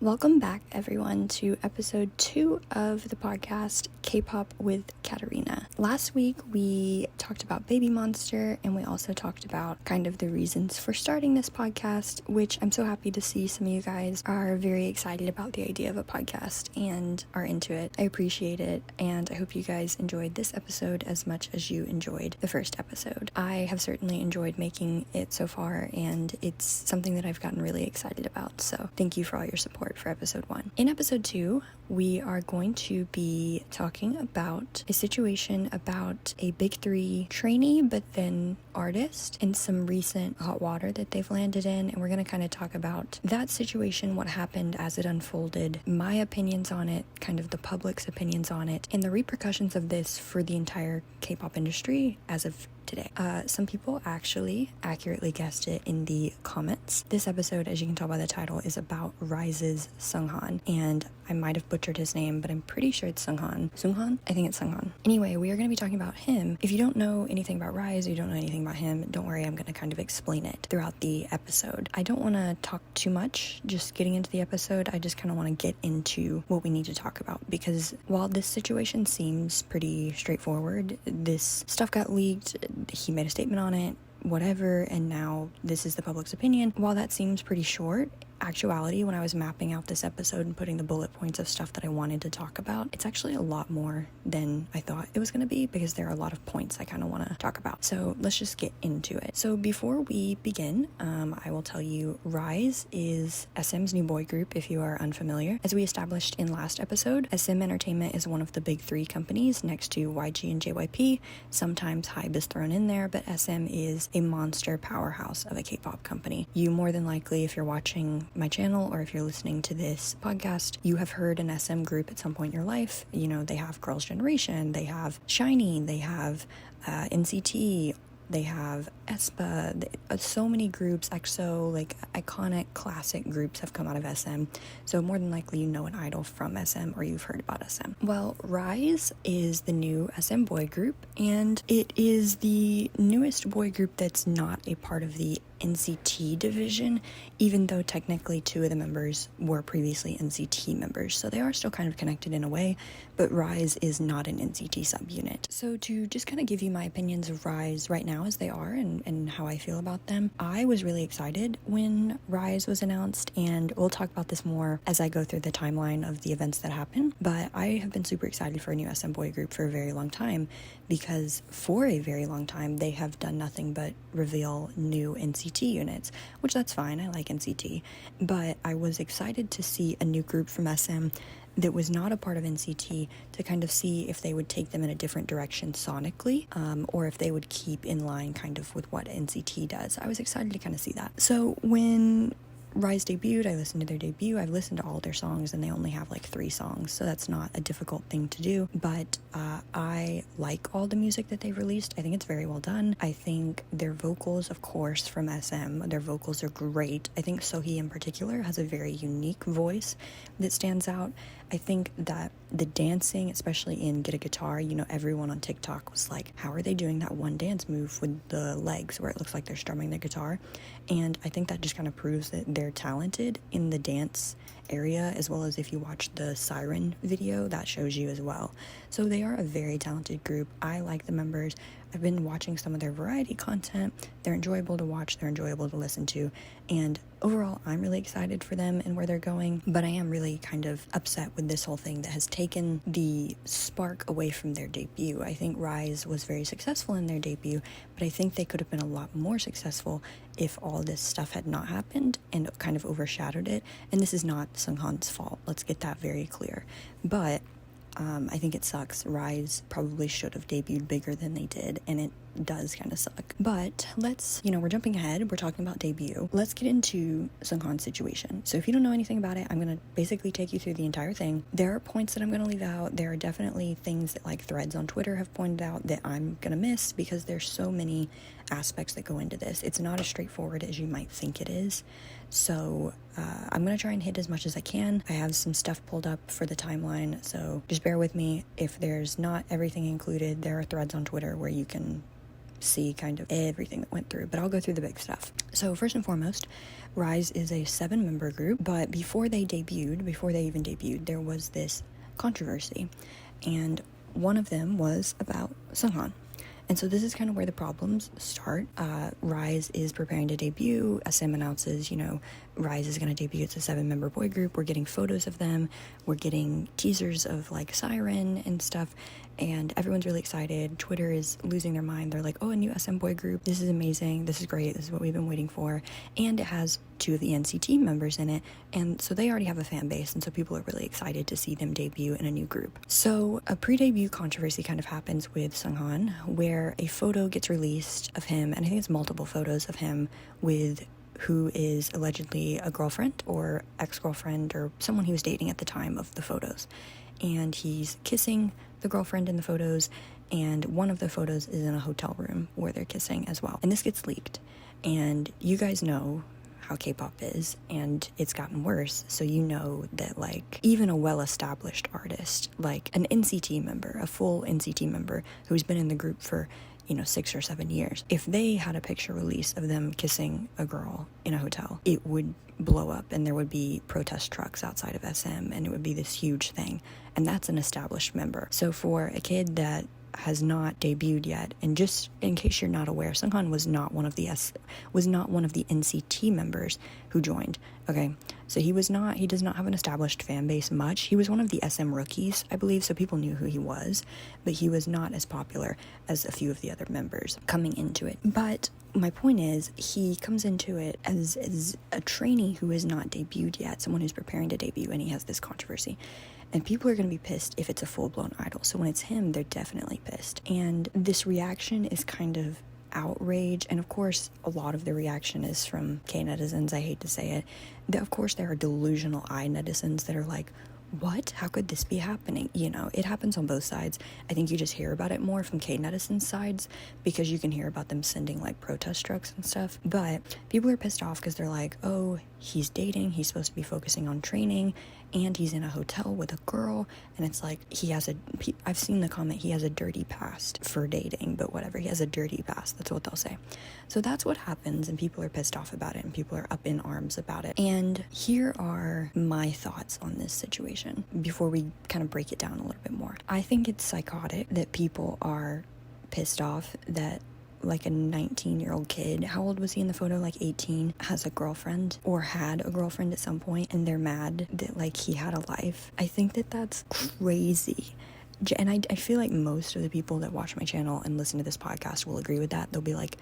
Welcome back, everyone, to episode 2 of the podcast K-Pop with Katerina. Last week, we talked about Baby Monster, and we also talked about kind of the reasons for starting this podcast, which I'm so happy to see some of you guys are very excited about the idea of a podcast and are into it. I appreciate it, and I hope you guys enjoyed this episode as much as you enjoyed the first episode. I have certainly enjoyed making it so far, and it's something that I've gotten really excited about, so thank you for all your support for episode 1. In episode 2, we are going to be talking about a situation about a Big 3 trainee but then artist and some recent hot water that they've landed in, and we're going to kind of talk about that situation, what happened as it unfolded, my opinions on it, kind of the public's opinions on it, and the repercussions of this for the entire K-pop industry as of today. Some people actually accurately guessed it in the comments. This episode, as you can tell by the title, is about RIIZE'S Seunghan, and I might have butchered his name, but I'm pretty sure it's Seunghan. Seunghan? I think it's Seunghan. Anyway, we are going to be talking about him. If you don't know anything about RIIZE, you don't know anything about him, don't worry, I'm going to kind of explain it throughout the episode. I don't want to talk too much just getting into the episode. I just kind of want to get into what we need to talk about, because while this situation seems pretty straightforward, this stuff got leaked, he made a statement on it, whatever, and now this is the public's opinion. While that seems pretty short, actuality, when I was mapping out this episode and putting the bullet points of stuff that I wanted to talk about, it's actually a lot more than I thought it was going to be, because there are a lot of points I kind of want to talk about. So let's just get into it. So before we begin, I will tell you RIIZE is SM's new boy group, if you are unfamiliar. As we established in last episode, SM Entertainment is one of the big 3 companies next to YG and JYP. Sometimes HYBE is thrown in there, but SM is a monster powerhouse of a K-pop company. You more than likely, if you're watching my channel or if you're listening to this podcast, you have heard an SM group at some point in your life. You know, they have Girls' Generation, they have SHINee, they have NCT, they have aespa, so many groups, EXO, like iconic classic groups have come out of SM. So more than likely you know an idol from SM or you've heard about SM. Well, RIIZE is the new SM boy group, and it is the newest boy group that's not a part of the NCT division, even though technically 2 of the members were previously NCT members, so they are still kind of connected in a way, but RIIZE is not an NCT subunit. So to just kind of give you my opinions of RIIZE right now as they are and how I feel about them, I was really excited when RIIZE was announced, and we'll talk about this more as I go through the timeline of the events that happen, but I have been super excited for a new SM boy group for a very long time, because for a very long time they have done nothing but reveal new NCT units, which that's fine, I like NCT, but I was excited to see a new group from SM that was not a part of NCT, to kind of see if they would take them in a different direction sonically, or if they would keep in line kind of with what NCT does. I was excited to kind of see that. So when RIIZE debuted, I listened to their debut. I've listened to all their songs, and they only have like 3 songs, so that's not a difficult thing to do, but I like all the music that they've released. I think it's very well done. I think their vocals, of course, from SM, their vocals are great. I think Sohee in particular has a very unique voice that stands out. I think that the dancing, especially in Get a Guitar, you know, everyone on TikTok was like, how are they doing that one dance move with the legs where it looks like they're strumming the guitar? And I think that just kind of proves that they're talented in the dance area, as well as if you watch the Siren video, that shows you as well. So they are a very talented group. I like the members. I've been watching some of their variety content. They're enjoyable to watch, they're enjoyable to listen to, and overall I'm really excited for them and where they're going, but I am really kind of upset with this whole thing that has taken the spark away from their debut. I think RIIZE was very successful in their debut, but I think they could have been a lot more successful if all this stuff had not happened and kind of overshadowed it. And this is not Seunghan's fault, let's get that very clear, but I think it sucks. RIIZE probably should have debuted bigger than they did, and it does kind of suck. But let's, we're jumping ahead. We're talking about debut. Let's get into Seunghan's situation. So if you don't know anything about it, I'm going to basically take you through the entire thing. There are points that I'm going to leave out. There are definitely things that like threads on Twitter have pointed out that I'm going to miss, because there's so many aspects that go into this. It's not as straightforward as you might think it is. So I'm going to try and hit as much as I can. I have some stuff pulled up for the timeline, so just bear with me. If there's not everything included, there are threads on Twitter where you can see kind of everything that went through, but I'll go through the big stuff. So first and foremost, RIIZE is a 7-member group, but before they even debuted, there was this controversy, and one of them was about Seunghan. And so this is kind of where the problems start. RIIZE is preparing to debut. SM announces, RIIZE is going to debut. It's a 7-member boy group. We're getting photos of them. We're getting teasers of like Siren and stuff. And everyone's really excited. Twitter is losing their mind. They're like, oh, a new SM boy group. This is amazing. This is great. This is what we've been waiting for. And it has 2 of the NCT members in it. And so they already have a fan base. And so people are really excited to see them debut in a new group. So a pre-debut controversy kind of happens with Seunghan, where a photo gets released of him. And I think it's multiple photos of him with who is allegedly a girlfriend or ex-girlfriend or someone he was dating at the time of the photos. And he's kissing the girlfriend in the photos, and one of the photos is in a hotel room where they're kissing as well. And this gets leaked, and you guys know how K-pop is, and it's gotten worse, so you know that like even a well-established artist, like an NCT member, a full NCT member who's been in the group for 6 or 7 years, if they had a picture release of them kissing a girl in a hotel, it would blow up and there would be protest trucks outside of SM and it would be this huge thing. And that's an established member. So for a kid that has not debuted yet, and just in case you're not aware, Seunghan was not one of the NCT members who joined. Okay, so he does not have an established fan base much. He was one of the SM rookies, I believe, so people knew who he was, but he was not as popular as a few of the other members coming into it. But my point is, he comes into it as a trainee who is not debuted yet, someone who's preparing to debut, and he has this controversy. And people are going to be pissed if it's a full-blown idol. So when it's him, they're definitely pissed. And this reaction is kind of outrage. And of course, a lot of the reaction is from K-netizens. I hate to say it. Of course, there are delusional I-netizens that are like, what? How could this be happening? It happens on both sides. I think you just hear about it more from K-netizens' sides because you can hear about them sending like protest trucks and stuff. But people are pissed off because they're like, oh, he's dating, he's supposed to be focusing on training, and he's in a hotel with a girl, and it's like I've seen the comment, he has a dirty past for dating, but whatever, he has a dirty past, that's what they'll say. So that's what happens, and people are pissed off about it, and people are up in arms about it. And here are my thoughts on this situation before we kind of break it down a little bit more. I think it's psychotic that people are pissed off that like a 19-year-old kid, how old was he in the photo, like 18, has a girlfriend or had a girlfriend at some point, and they're mad that like he had a life. I think that that's crazy. And I feel like most of the people that watch my channel and listen to this podcast will agree with that. They'll be like,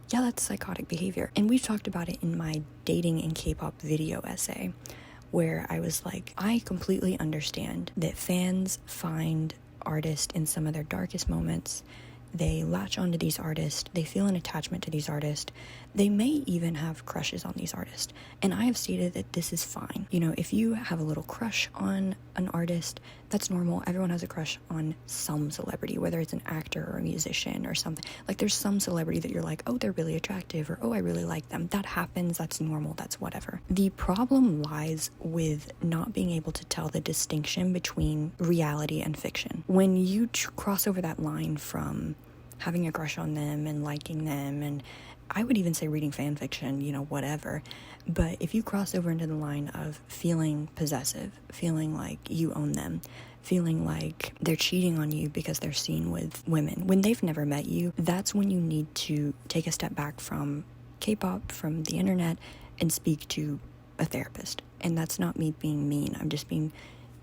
yeah, that's psychotic behavior. And we've talked about it in my dating in K-pop video essay, where I was like, I completely understand that fans find artists in some of their darkest moments. They latch onto these artists. They feel an attachment to these artists. They may even have crushes on these artists. And I have stated that this is fine. If you have a little crush on an artist, that's normal. Everyone has a crush on some celebrity, whether it's an actor or a musician or something. Like there's some celebrity that you're like, oh, they're really attractive, or oh, I really like them. That happens. That's normal. That's whatever. The problem lies with not being able to tell the distinction between reality and fiction. When you cross over that line from having a crush on them and liking them, and I would even say reading fan fiction, whatever. But if you cross over into the line of feeling possessive, feeling like you own them, feeling like they're cheating on you because they're seen with women when they've never met you, that's when you need to take a step back from K-pop, from the internet, and speak to a therapist. And that's not me being mean. I'm just being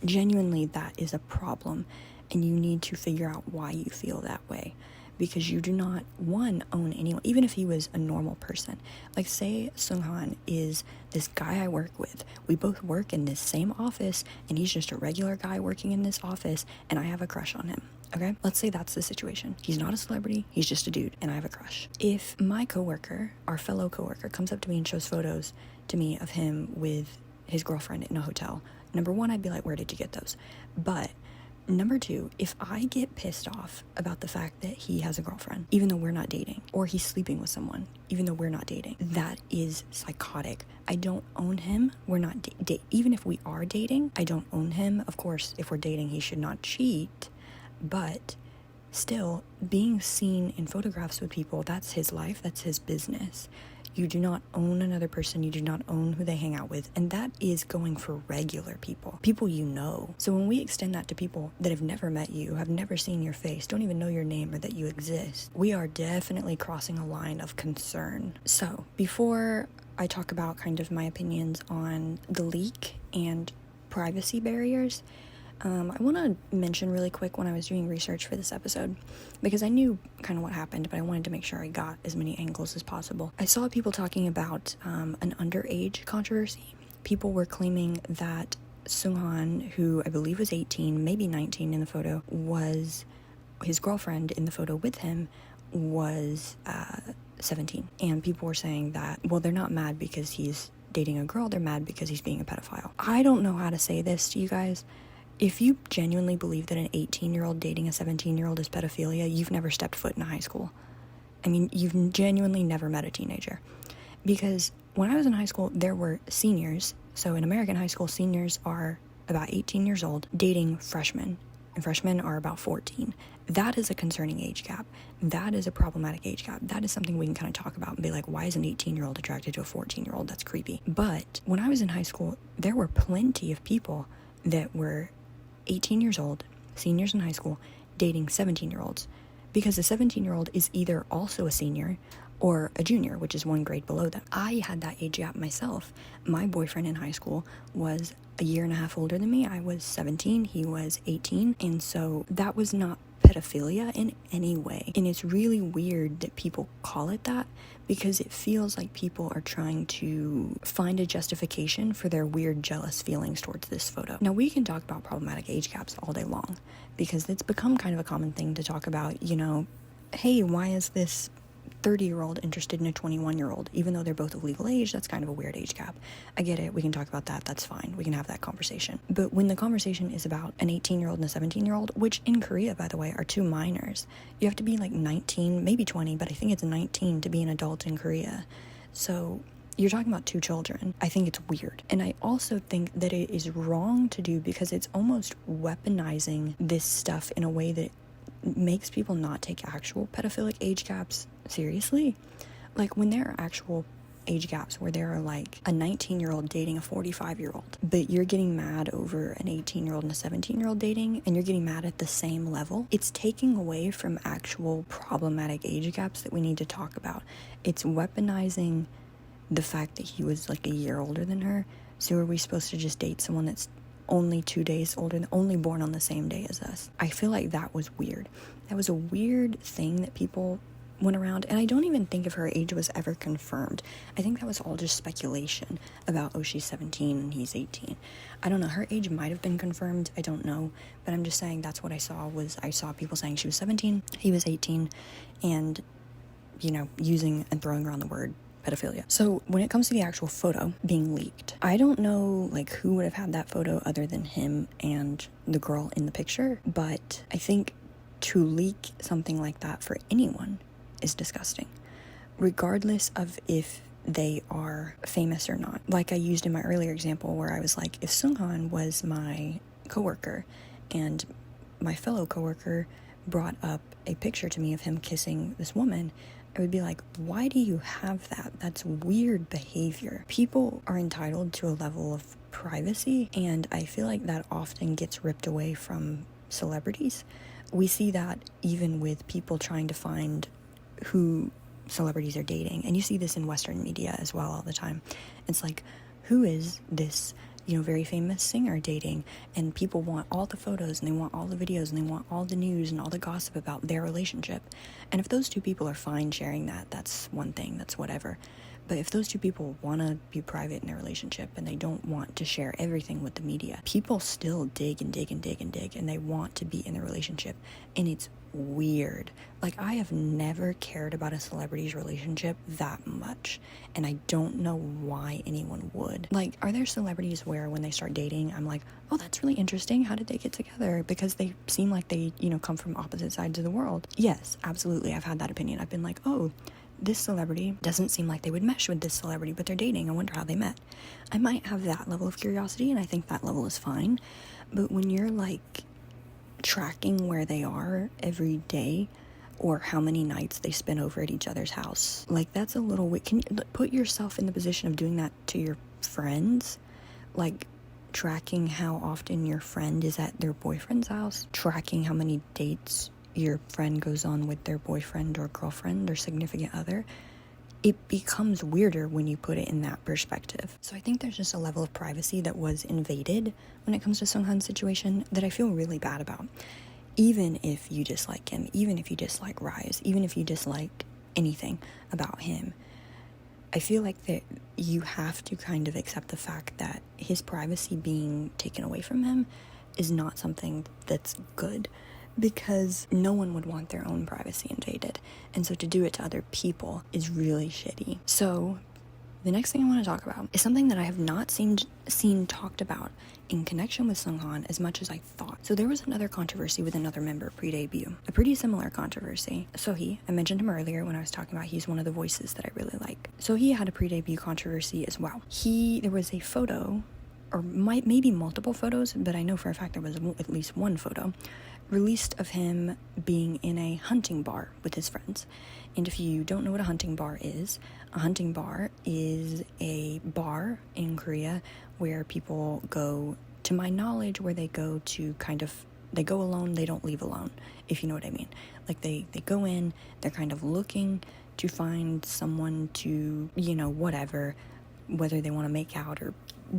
genuinely, that is a problem. And you need to figure out why you feel that way. Because you do not, one, own anyone, even if he was a normal person. Like, say Seunghan is this guy I work with. We both work in this same office, and he's just a regular guy working in this office, and I have a crush on him, okay? Let's say that's the situation. He's not a celebrity, he's just a dude, and I have a crush. If my coworker, our fellow coworker, comes up to me and shows photos to me of him with his girlfriend in a hotel, number one, I'd be like, where did you get those? But number two, if I get pissed off about the fact that he has a girlfriend, even though we're not dating, or he's sleeping with someone, even though we're not dating, that is psychotic. I don't own him. We're not even if we are dating, I don't own him. Of course, if we're dating, he should not cheat, but still, being seen in photographs with people, that's his life, that's his business. You do not own another person, you do not own who they hang out with, and that is going for regular people you know. So when we extend that to people that have never met you, have never seen your face, don't even know your name or that you exist, we are definitely crossing a line of concern. So before I talk about kind of my opinions on the leak and privacy barriers, I want to mention really quick when I was doing research for this episode, because I knew kind of what happened, but I wanted to make sure I got as many angles as possible. I saw people talking about an underage controversy. People were claiming that Seunghan, who I believe was 18, maybe 19 in the photo, was his girlfriend in the photo with him was 17. And people were saying that, well, they're not mad because he's dating a girl, they're mad because he's being a pedophile. I don't know how to say this to you guys. If you genuinely believe that an 18-year-old dating a 17-year-old is pedophilia, you've never stepped foot in a high school. I mean, you've genuinely never met a teenager. Because when I was in high school, there were seniors. So in American high school, seniors are about 18 years old dating freshmen. And freshmen are about 14. That is a concerning age gap. That is a problematic age gap. That is something we can kind of talk about and be like, why is an 18-year-old attracted to a 14-year-old? That's creepy. But when I was in high school, there were plenty of people that were 18 years old, seniors in high school, dating 17-year-olds, because the 17-year-old is either also a senior or a junior, which is one grade below them. I had that age gap myself. My boyfriend in high school was a year and a half older than me. I was 17, he was 18, and so that was not pedophilia in any way. And it's really weird that people call it that, because it feels like people are trying to find a justification for their weird jealous feelings towards this photo. Now, we can talk about problematic age gaps all day long, because it's become kind of a common thing to talk about, you know, hey, why is this 30-year-old interested in a 21-year-old, even though they're both of legal age? That's kind of a weird age gap. I get it. We can talk about that. That's fine. We can have that conversation. But when the conversation is about an 18-year-old and a 17-year-old, which in Korea, by the way, are two minors, you have to be like 19, maybe 20, but I think it's 19 to be an adult in Korea. So you're talking about two children. I think it's weird. And I also think that it is wrong to do, because it's almost weaponizing this stuff in a way that makes people not take actual pedophilic age gaps seriously. Like when there are actual age gaps where there are like a 19-year-old dating a 45-year-old, but you're getting mad over an 18-year-old and a 17-year-old dating, and you're getting mad at the same level, it's taking away from actual problematic age gaps that we need to talk about. It's weaponizing the fact that he was like a year older than her. So are we supposed to just date someone that's only 2 days older, only born on the same day as us? I feel like that was weird. That was a weird thing that people went around, and I don't even think if her age was ever confirmed. I think that was all just speculation about, oh, she's 17 and he's 18. I don't know. Her age might have been confirmed. I don't know. But I'm just saying that's what I saw. I saw people saying she was 17, he was 18, and, you know, using and throwing around the word pedophilia. So when it comes to the actual photo being leaked, I don't know like who would have had that photo other than him and the girl in the picture, but I think to leak something like that for anyone is disgusting, regardless of if they are famous or not. Like I used in my earlier example where I was like, if Seunghan was my coworker and my fellow coworker brought up a picture to me of him kissing this woman, I would be like, why do you have that? That's weird behavior. People are entitled to a level of privacy, and I feel like that often gets ripped away from celebrities. We see that even with people trying to find who celebrities are dating, and you see this in Western media as well all the time. It's like, who is this, you know, very famous singer dating? And people want all the photos, and they want all the videos, and they want all the news and all the gossip about their relationship. And if those two people are fine sharing that, that's one thing, that's whatever. But if those two people want to be private in their relationship and they don't want to share everything with the media, people still dig and dig and dig and dig, and they want to be in the relationship. And it's weird. Like, I have never cared about a celebrity's relationship that much, and I don't know why anyone would. Like, are there celebrities where when they start dating, I'm like, oh, that's really interesting, how did they get together? Because they seem like they, you know, come from opposite sides of the world. Yes, absolutely, I've had that opinion. I've been like, oh, this celebrity doesn't seem like they would mesh with this celebrity, but they're dating. I wonder how they met. I might have that level of curiosity, and I think that level is fine. But when you're like tracking where they are every day or how many nights they spend over at each other's house. Like, that's a little weird. Can you put yourself in the position of doing that to your friends? Like, tracking how often your friend is at their boyfriend's house, tracking how many dates your friend goes on with their boyfriend or girlfriend or significant other. It becomes weirder when you put it in that perspective. So I think there's just a level of privacy that was invaded when it comes to Seunghan's situation that I feel really bad about. Even if you dislike him, even if you dislike RIIZE, even if you dislike anything about him, I feel like that you have to kind of accept the fact that his privacy being taken away from him is not something that's good, because no one would want their own privacy invaded. And so to do it to other people is really shitty. So the next thing I want to talk about is something that I have not seen talked about in connection with Seunghan as much as I thought. So there was another controversy with another member pre-debut, a pretty similar controversy. Sohee, I mentioned him earlier when I was talking about he's one of the voices that I really like. Sohee had a pre-debut controversy as well. There was a photo, or maybe multiple photos, but I know for a fact there was at least one photo released of him being in a hunting bar with his friends. And if you don't know what a hunting bar is a bar in Korea where people go, to my knowledge, where they go to they go alone, they don't leave alone, if you know what I mean. Like, they go in, they're kind of looking to find someone to, whatever, whether they want to make out or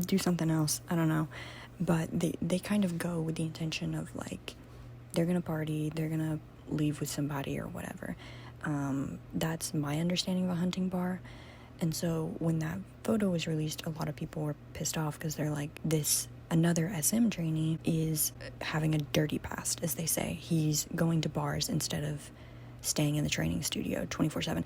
do something else, I don't know. But they kind of go with the intention of, like, they're gonna party, they're gonna leave with somebody or whatever. That's my understanding of a hunting bar. And so when that photo was released, a lot of people were pissed off because they're like, another SM trainee is having a dirty past, as they say. He's going to bars instead of staying in the training studio 24/7.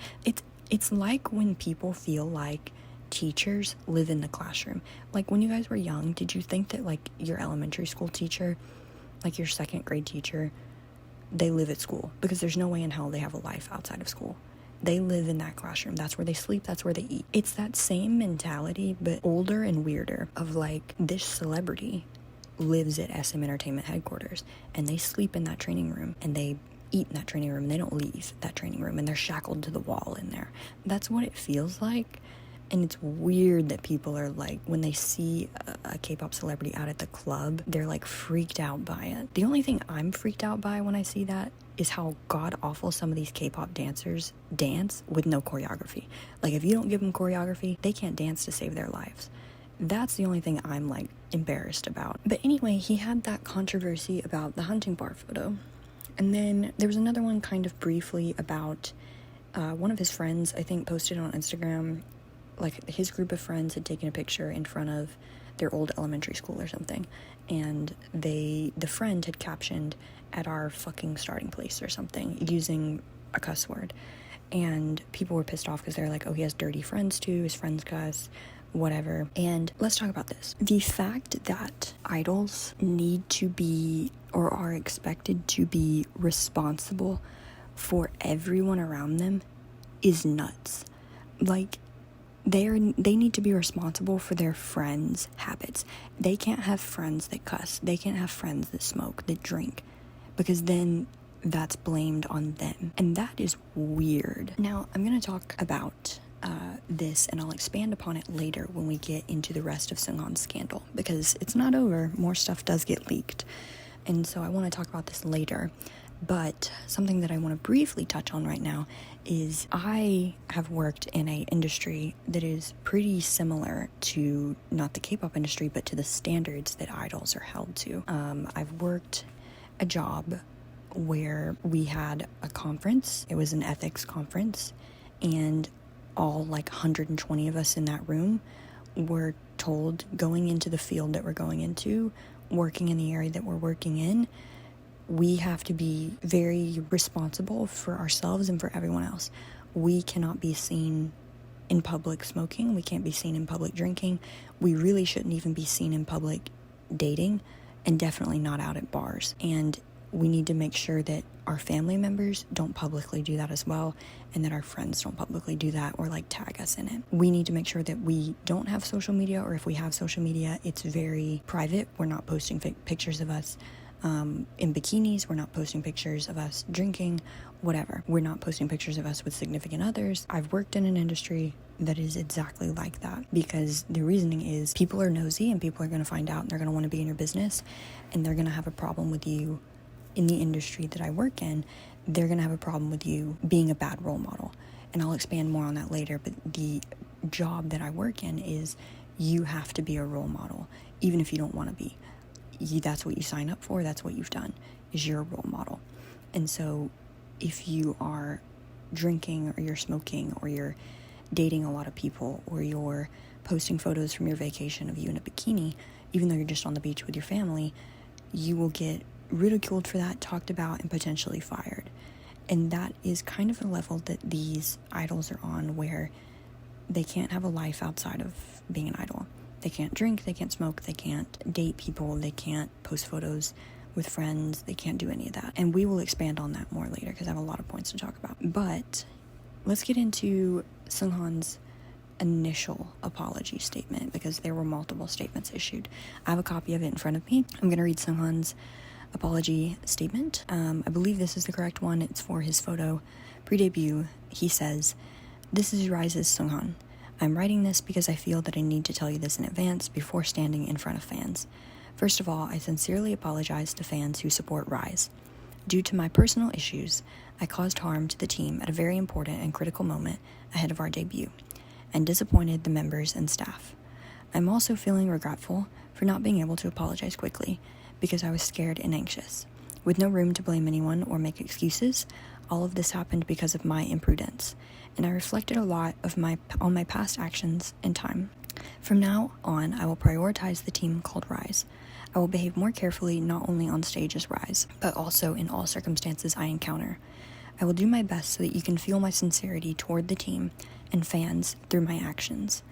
It's like when people feel like teachers live in the classroom. Like, when you guys were young, did you think that, like, your elementary school teacher, like your second grade teacher, they live at school? Because there's no way in hell they have a life outside of school. They live in that classroom. That's where they sleep. That's where they eat. It's that same mentality, but older and weirder, of like, this celebrity lives at SM Entertainment headquarters and they sleep in that training room and they eat in that training room and they don't leave that training room and they're shackled to the wall in there. That's what it feels like. And it's weird that people are like, when they see a K-pop celebrity out at the club, they're like freaked out by it. The only thing I'm freaked out by when I see that is how god-awful some of these K-pop dancers dance with no choreography. Like, if you don't give them choreography, they can't dance to save their lives. That's the only thing I'm, like, embarrassed about. But anyway, he had that controversy about the hunting bar photo. And then there was another one kind of briefly about one of his friends, I think, posted on Instagram. Like, his group of friends had taken a picture in front of their old elementary school or something, and the friend had captioned, "At our fucking starting place," or something, using a cuss word. And people were pissed off because they're like, oh, he has dirty friends too, his friends cuss, whatever. And let's talk about this. The fact that idols need to be, or are expected to be, responsible for everyone around them is nuts. Like, they need to be responsible for their friends' habits. They can't have friends that cuss. They can't have friends that smoke, that drink, because then that's blamed on them. And that is weird. Now, I'm going to talk about this, and I'll expand upon it later when we get into the rest of Seunghan's scandal, because it's not over. More stuff does get leaked. And so I want to talk about this later. But something that I want to briefly touch on right now is I have worked in an industry that is pretty similar to, not the K-pop industry, but to the standards that idols are held to. I've worked a job where we had a conference. It was an ethics conference, and all like 120 of us in that room were told, going into the field that we're going into, working in the area that we're working in, we have to be very responsible for ourselves and for everyone else. We cannot be seen in public smoking. We can't be seen in public drinking. We really shouldn't even be seen in public dating, and definitely not out at bars. And we need to make sure that our family members don't publicly do that as well, and that our friends don't publicly do that or like tag us in it. We need to make sure that we don't have social media, or if we have social media, it's very private. We're not posting pictures of us in bikinis. We're not posting pictures of us drinking, whatever. We're not posting pictures of us with significant others. I've worked in an industry that is exactly like that, because the reasoning is people are nosy and people are going to find out and they're going to want to be in your business, and they're going to have a problem with you in the industry that I work in. They're going to have a problem with you being a bad role model. And I'll expand more on that later, but the job that I work in is you have to be a role model, even if you don't want to be. That's what you sign up for. That's what you've done, is you're a role model. And so if you are drinking or you're smoking or you're dating a lot of people or you're posting photos from your vacation of you in a bikini, even though you're just on the beach with your family, you will get ridiculed for that, talked about, and potentially fired. And that is kind of the level that these idols are on, where they can't have a life outside of being an idol. They can't drink, they can't smoke, they can't date people, they can't post photos with friends, they can't do any of that. And we will expand on that more later because I have a lot of points to talk about. But let's get into Seunghan's initial apology statement, because there were multiple statements issued. I have a copy of it in front of me. I'm going to read Seunghan's apology statement. I believe this is the correct one. It's for his photo pre-debut. He says, "This is RIIZE'S Seunghan. I'm writing this because I feel that I need to tell you this in advance before standing in front of fans. First of all, I sincerely apologize to fans who support RIIZE. Due to my personal issues, I caused harm to the team at a very important and critical moment ahead of our debut, and disappointed the members and staff. I'm also feeling regretful for not being able to apologize quickly, because I was scared and anxious. With no room to blame anyone or make excuses, all of this happened because of my imprudence, and I reflected a lot on my past actions and time. From now on, I will prioritize the team called RIIZE. I will behave more carefully not only on stage as RIIZE, but also in all circumstances I encounter. I will do my best so that you can feel my sincerity toward the team and fans through my actions.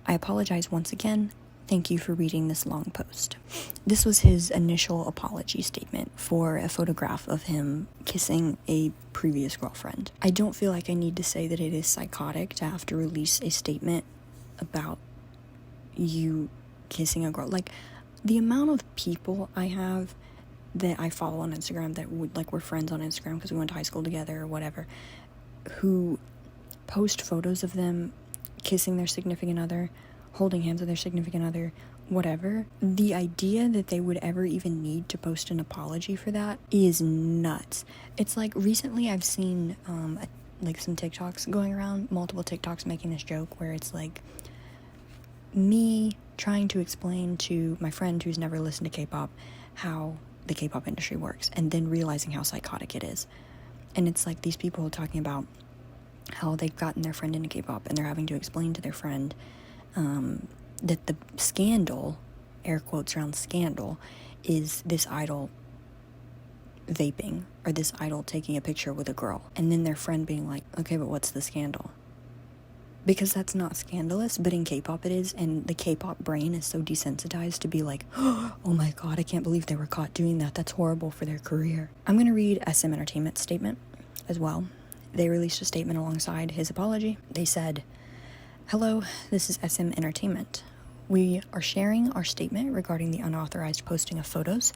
I apologize once again. Thank you for reading this long post." This was his initial apology statement for a photograph of him kissing a previous girlfriend. I don't feel like I need to say that it is psychotic to have to release a statement about you kissing a girl. Like, the amount of people I have that I follow on Instagram that we're friends on Instagram because we went to high school together or whatever, who post photos of them kissing their significant other, holding hands with their significant other, whatever. The idea that they would ever even need to post an apology for that is nuts. It's like, recently I've seen some TikToks going around, multiple TikToks making this joke where it's like me trying to explain to my friend who's never listened to K-pop how the K-pop industry works, and then realizing how psychotic it is. And it's like these people talking about how they've gotten their friend into K-pop and they're having to explain to their friend that the scandal, air quotes around scandal, is this idol vaping or this idol taking a picture with a girl. And then their friend being like, okay, but what's the scandal? Because that's not scandalous, but in K-pop it is, and the K-pop brain is so desensitized to be like, oh my god, I can't believe they were caught doing that. That's horrible for their career. I'm going to read SM Entertainment's statement as well. They released a statement alongside his apology. They said, "Hello, this is SM Entertainment. We are sharing our statement regarding the unauthorized posting of photos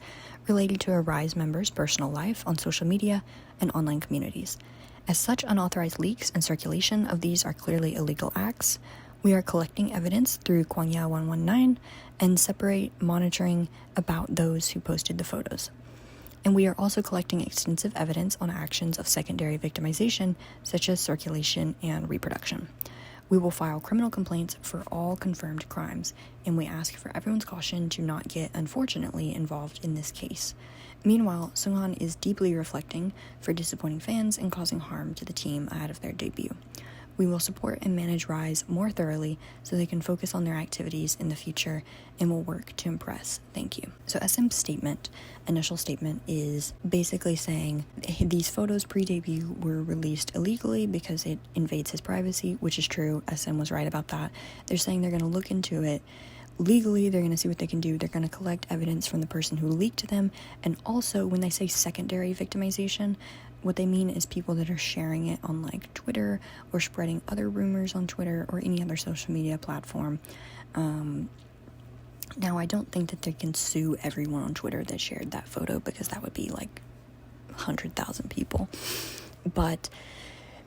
related to a RIIZE member's personal life on social media and online communities. As such, unauthorized leaks and circulation of these are clearly illegal acts. We are collecting evidence through Kwangya 119 and separate monitoring about those who posted the photos. And we are also collecting extensive evidence on actions of secondary victimization, such as circulation and reproduction. We will file criminal complaints for all confirmed crimes, and we ask for everyone's caution to not get, unfortunately, involved in this case. Meanwhile, Seunghan is deeply reflecting for disappointing fans and causing harm to the team ahead of their debut. We will support and manage RIIZE more thoroughly so they can focus on their activities in the future and will work to impress. Thank you." So SM's initial statement, is basically saying these photos pre-debut were released illegally because it invades his privacy, which is true. SM was right about that. They're saying they're going to look into it legally. They're going to see what they can do. They're going to collect evidence from the person who leaked to them. And also, when they say secondary victimization, what they mean is people that are sharing it on like Twitter or spreading other rumors on Twitter or any other social media platform. Now, I don't think that they can sue everyone on Twitter that shared that photo, because that would be like 100,000 people. But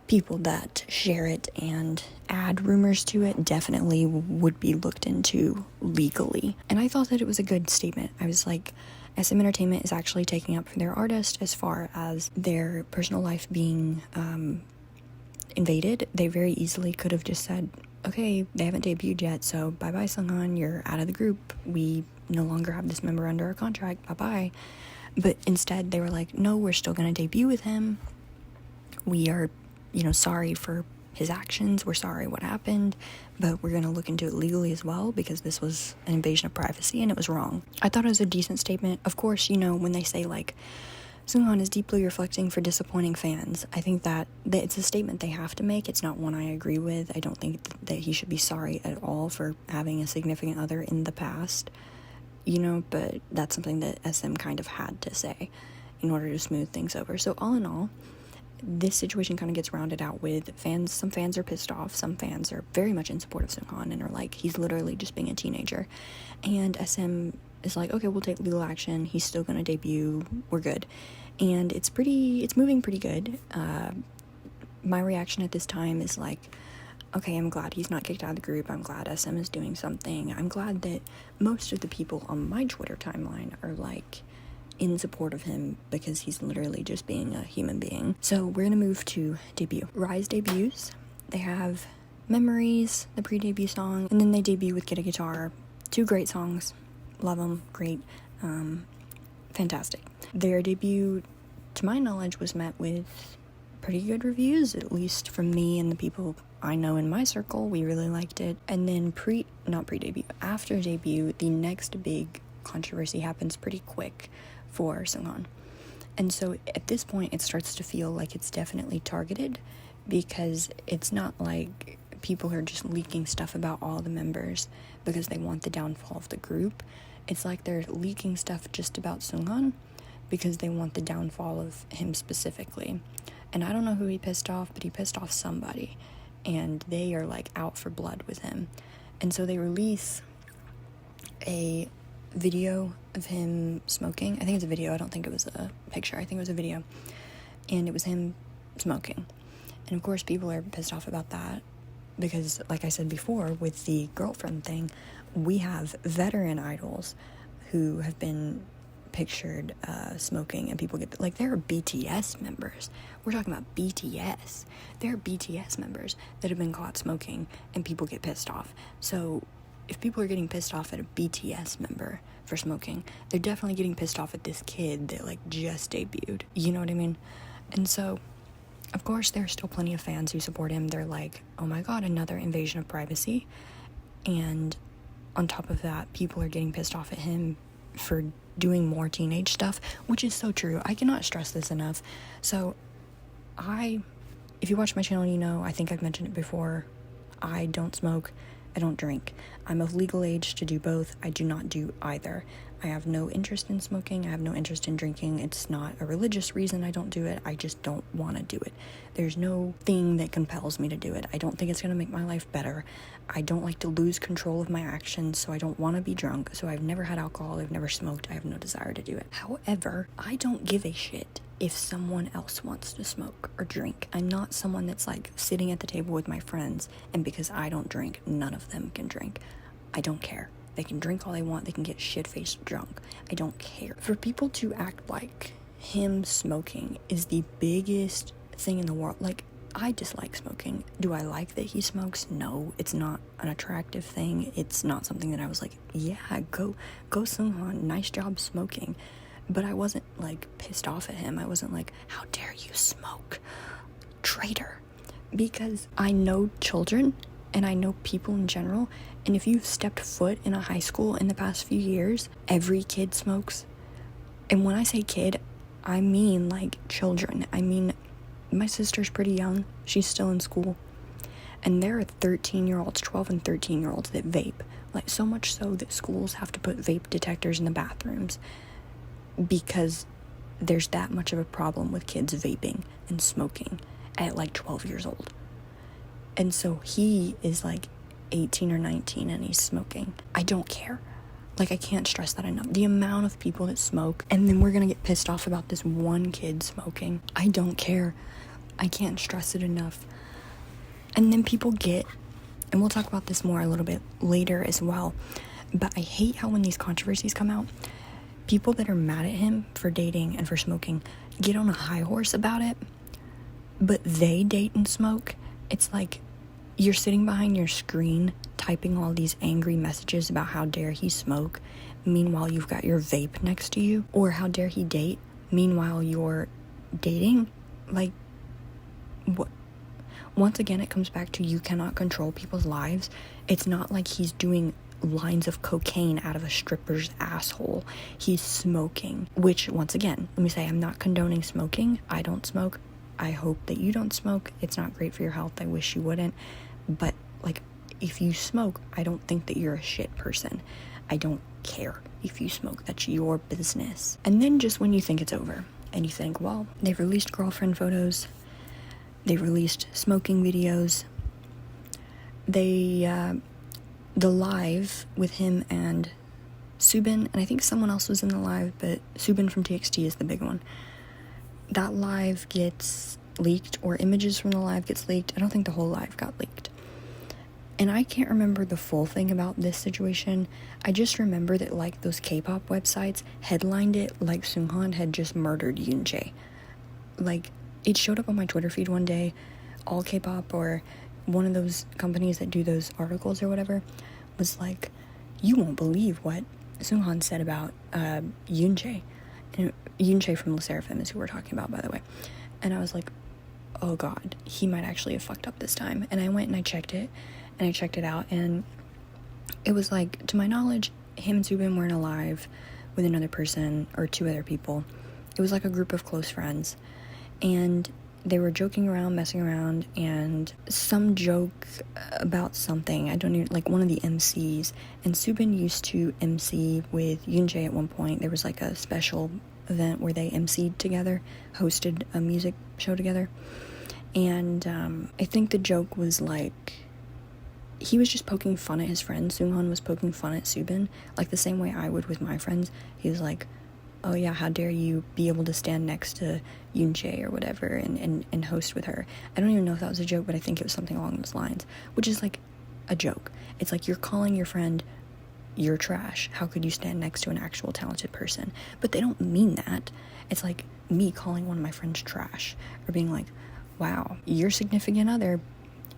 people that share it and add rumors to it definitely would be looked into legally. And I thought that it was a good statement. I was like, SM Entertainment is actually taking up for their artist as far as their personal life being invaded. They very easily could have just said, okay, they haven't debuted yet, so bye-bye Seunghan, you're out of the group. We no longer have this member under our contract, bye-bye. But instead, they were like, no, we're still going to debut with him. We are, sorry for his actions. We're sorry what happened, but we're going to look into it legally as well, because this was an invasion of privacy and it was wrong. I thought it was a decent statement. Of course, when they say, like, Seunghan is deeply reflecting for disappointing fans, I think that it's a statement they have to make. It's not one I agree with. I don't think that he should be sorry at all for having a significant other in the past, but that's something that SM kind of had to say in order to smooth things over. So all in all, this situation kind of gets rounded out with fans. Some fans are pissed off. Some fans are very much in support of Seunghan and are like, he's literally just being a teenager. And SM is like, okay, we'll take legal action. He's still going to debut. We're good. And it's moving pretty good. My reaction at this time is like, okay, I'm glad he's not kicked out of the group. I'm glad SM is doing something. I'm glad that most of the people on my Twitter timeline are like in support of him, because he's literally just being a human being. So we're gonna move to debut. RIIZE debuts. They have Memories, the pre-debut song, and then they debut with Get a Guitar. 2 great songs. Love them. Great. Fantastic. Their debut, to my knowledge, was met with pretty good reviews, at least from me and the people I know in my circle. We really liked it. And then after debut, the next big controversy happens pretty quick for Seunghan. And so at this point, it starts to feel like it's definitely targeted, because it's not like people are just leaking stuff about all the members because they want the downfall of the group. It's like they're leaking stuff just about Seunghan because they want the downfall of him specifically. And I don't know who he pissed off, but he pissed off somebody, and they are like out for blood with him. And so they release a video of him smoking. I think it's a video. I don't think it was a picture. I think it was a video. And it was him smoking. And of course, people are pissed off about that because, like I said before, with the girlfriend thing, we have veteran idols who have been pictured smoking, and people get, like, there are BTS members. We're talking about BTS. There are BTS members that have been caught smoking, and people get pissed off. So if people are getting pissed off at a BTS member for smoking, they're definitely getting pissed off at this kid that, like, just debuted. You know what I mean? And so, of course, there are still plenty of fans who support him. They're like, oh my god, another invasion of privacy. And on top of that, people are getting pissed off at him for doing more teenage stuff, which is so true. I cannot stress this enough. So, if you watch my channel, you know, I think I've mentioned it before, I don't smoke, I don't drink. I'm of legal age to do both. I do not do either. I have no interest in smoking. I have no interest in drinking. It's not a religious reason I don't do it. I just don't want to do it. There's no thing that compels me to do it. I don't think it's going to make my life better. I don't like to lose control of my actions, so I don't want to be drunk. So I've never had alcohol. I've never smoked. I have no desire to do it. However, I don't give a shit if someone else wants to smoke or drink. I'm not someone that's like sitting at the table with my friends, and because I don't drink, none of them can drink. I don't care. They can drink all they want. They can get shit-faced drunk. I don't care. For people to act like him smoking is the biggest thing in the world. Like, I dislike smoking. Do I like that he smokes? No, it's not an attractive thing. It's not something that I was like, yeah, go Seunghan, nice job smoking. But I wasn't like pissed off at him. I wasn't like, how dare you smoke, traitor. Because I know children and I know people in general, and if you've stepped foot in a high school in the past few years, every kid smokes. And when I say kid, I mean like children. I mean, my sister's pretty young. She's still in school. And there are 13-year-olds, 12 and 13-year-olds that vape. Like, so much so that schools have to put vape detectors in the bathrooms because there's that much of a problem with kids vaping and smoking at like 12 years old. And so he is like 18 or 19 and he's smoking. I don't care. Like, I can't stress that enough. The amount of people that smoke, and then we're gonna get pissed off about this one kid smoking. I don't care. I can't stress it enough. And then people get, and we'll talk about this more a little bit later as well, but I hate how when these controversies come out, people that are mad at him for dating and for smoking get on a high horse about it, but they date and smoke. It's like you're sitting behind your screen typing all these angry messages about how dare he smoke, meanwhile you've got your vape next to you, or how dare he date, meanwhile you're dating. Like, what? Once again, it comes back to you cannot control people's lives. It's not like he's doing lines of cocaine out of a stripper's asshole. He's smoking, which, once again, let me say, I'm not condoning smoking. I don't smoke. I hope that you don't smoke. It's not great for your health. I wish you wouldn't. But, like, if you smoke, I don't think that you're a shit person. I don't care if you smoke. That's your business. And then just when you think it's over, and you think, well, they've released girlfriend photos, they released smoking videos, the live with him and Subin, and I think someone else was in the live, but Subin from TXT is the big one. That live gets leaked, or images from the live gets leaked. I don't think the whole live got leaked. And I can't remember the full thing about this situation. I just remember that, like, those K-pop websites headlined it like Seunghan had just murdered Yoonjae. Like, it showed up on my Twitter feed one day, all K-pop, or one of those companies that do those articles or whatever, was like, you won't believe what Seunghan said about Yoonjae. And Yoonjae from LE SSERAFIM is who we're talking about, by the way. And I was like, oh god, he might actually have fucked up this time. And I went and I checked it, and I checked it out, and it was like, to my knowledge, him and Subin weren't alive with another person or two other people. It was like a group of close friends, and they were joking around, messing around, and some joke about something. I don't even, like, one of the MCs, and Subin used to MC with Yoonjae at one point. There was like a special event where they MC'd together, hosted a music show together, and I think the joke was like, he was just poking fun at his friend. Seunghan was poking fun at Subin, like the same way I would with my friends. He was like, oh yeah, how dare you be able to stand next to Yoonjae or whatever and host with her. I don't even know if that was a joke, but I think it was something along those lines, which is like a joke. It's like you're calling your friend, you're trash. How could you stand next to an actual talented person? But they don't mean that. It's like me calling one of my friends trash, or being like, wow, your significant other,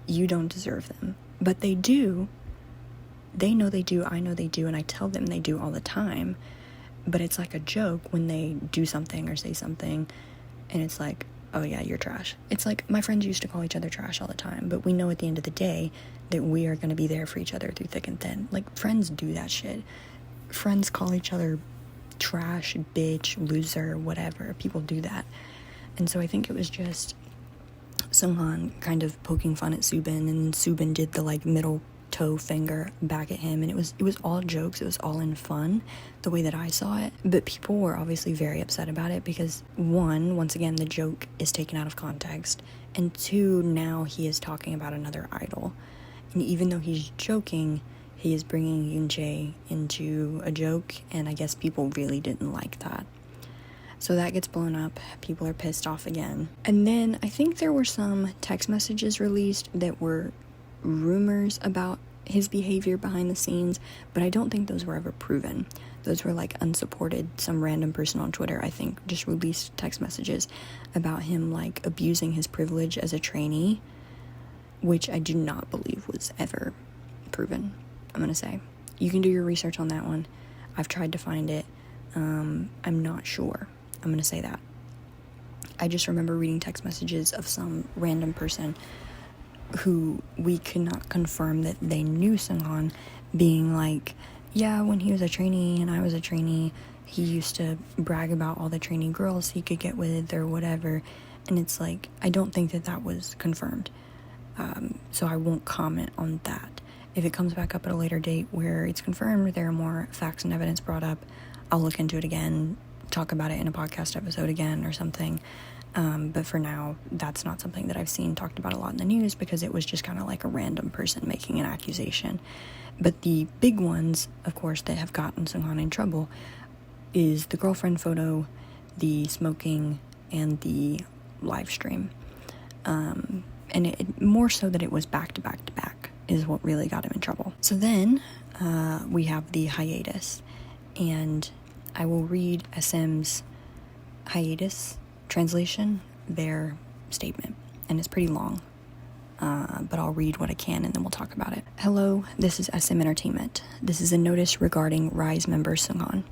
you don't deserve them. But they do. They know they do, I know they do, and I tell them they do all the time. But it's like a joke when they do something or say something, and it's like, oh yeah, you're trash. It's like my friends used to call each other trash all the time, but we know at the end of the day that we are going to be there for each other through thick and thin. Like, friends do that shit. Friends call each other trash, bitch, loser, whatever. People do that. And so I think it was just Seunghan kind of poking fun at Subin, and Subin did the, like, middle toe finger back at him, and it was all jokes. It was all in fun, the way that I saw it. But people were obviously very upset about it because, one, once again, the joke is taken out of context, and two, now he is talking about another idol, and even though he's joking, he is bringing Yoonjae into a joke, and I guess people really didn't like that. So that gets blown up. People are pissed off again. And then I think there were some text messages released that were rumors about his behavior behind the scenes, but I don't think those were ever proven. Those were like unsupported. Some random person on Twitter, I think, just released text messages about him like abusing his privilege as a trainee, which I do not believe was ever proven. I'm gonna say, you can do your research on that one. I've tried to find it. I'm not sure. I'm gonna say that. I just remember reading text messages of some random person who we could not confirm that they knew Seunghan, being like, yeah, when he was a trainee and I was a trainee, he used to brag about all the trainee girls he could get with or whatever. And it's like, I don't think that that was confirmed. So I won't comment on that. If it comes back up at a later date where it's confirmed, there are more facts and evidence brought up, I'll look into it again, talk about it in a podcast episode again or something. But for now, that's not something that I've seen talked about a lot in the news because it was just kind of like a random person making an accusation. But the big ones, of course, that have gotten Seunghan in trouble is the girlfriend photo, the smoking, and the live stream. And it more so that it was back to back to back is what really got him in trouble. So then we have the hiatus, and I will read SM's hiatus translation, their statement, and it's pretty long, but I'll read what I can and then we'll talk about it. Hello, this is SM Entertainment. This is a notice regarding RIIZE member Seunghan.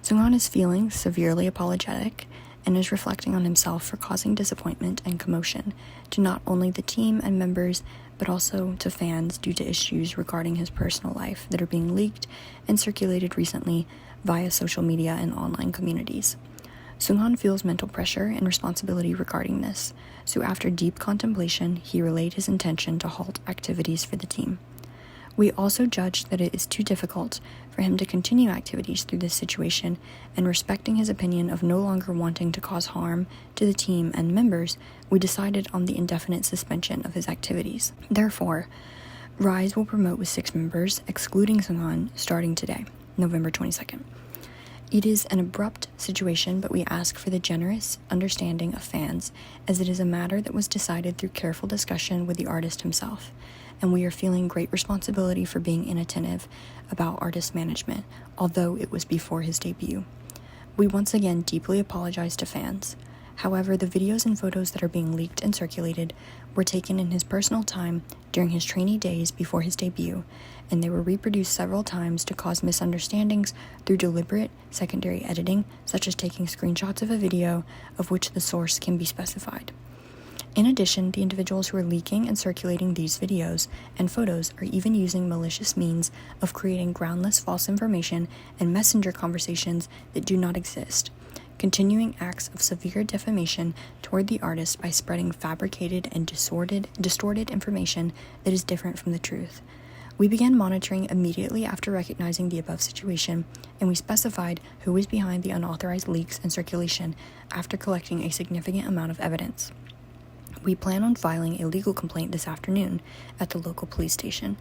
Seunghan is feeling severely apologetic and is reflecting on himself for causing disappointment and commotion to not only the team and members, but also to fans due to issues regarding his personal life that are being leaked and circulated recently via social media and online communities. Seunghan feels mental pressure and responsibility regarding this, so after deep contemplation, he relayed his intention to halt activities for the team. We also judged that it is too difficult for him to continue activities through this situation, and respecting his opinion of no longer wanting to cause harm to the team and members, we decided on the indefinite suspension of his activities. Therefore, RIIZE will promote with 6 members, excluding Seunghan, starting today, November 22nd. It is an abrupt situation, but we ask for the generous understanding of fans, as it is a matter that was decided through careful discussion with the artist himself, and we are feeling great responsibility for being inattentive about artist management, although it was before his debut. We once again deeply apologize to fans. However, the videos and photos that are being leaked and circulated were taken in his personal time during his trainee days before his debut, and they were reproduced several times to cause misunderstandings through deliberate secondary editing, such as taking screenshots of a video of which the source can be specified. In addition, the individuals who are leaking and circulating these videos and photos are even using malicious means of creating groundless false information and messenger conversations that do not exist, continuing acts of severe defamation toward the artist by spreading fabricated and distorted information that is different from the truth. We began monitoring immediately after recognizing the above situation, and we specified who was behind the unauthorized leaks and circulation after collecting a significant amount of evidence. We plan on filing a legal complaint this afternoon at the local police station.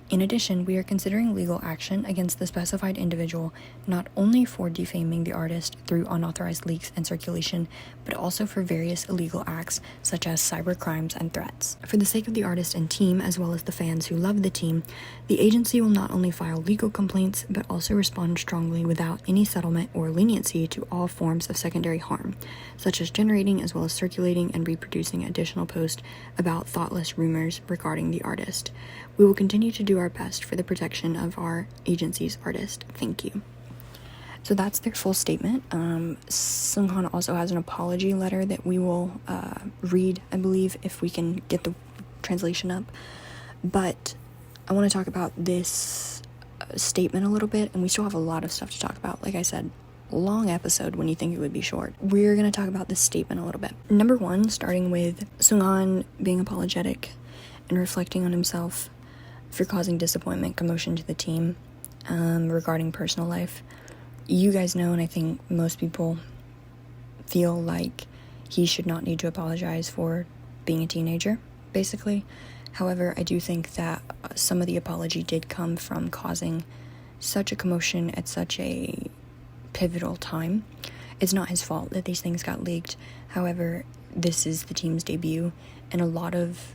In addition, we are considering legal action against the specified individual, not only for defaming the artist through unauthorized leaks and circulation, but also for various illegal acts such as cyber crimes and threats. For the sake of the artist and team, as well as the fans who love the team, the agency will not only file legal complaints, but also respond strongly without any settlement or leniency to all forms of secondary harm, such as generating as well as circulating and reproducing additional posts about thoughtless rumors regarding the artist. We will continue to do our best for the protection of our agency's artist. Thank you. So that's their full statement. Seunghan also has an apology letter that we will read, I believe, if we can get the translation up. But I want to talk about this statement a little bit, and we still have a lot of stuff to talk about. Like I said, long episode when you think it would be short. We're going to talk about this statement a little bit. Number 1, starting with Seunghan being apologetic and reflecting on himself for causing disappointment, commotion to the team regarding personal life. You guys know, and I think most people feel like he should not need to apologize for being a teenager, basically. However, I do think that some of the apology did come from causing such a commotion at such a pivotal time. It's not his fault that these things got leaked. However, this is the team's debut, and a lot of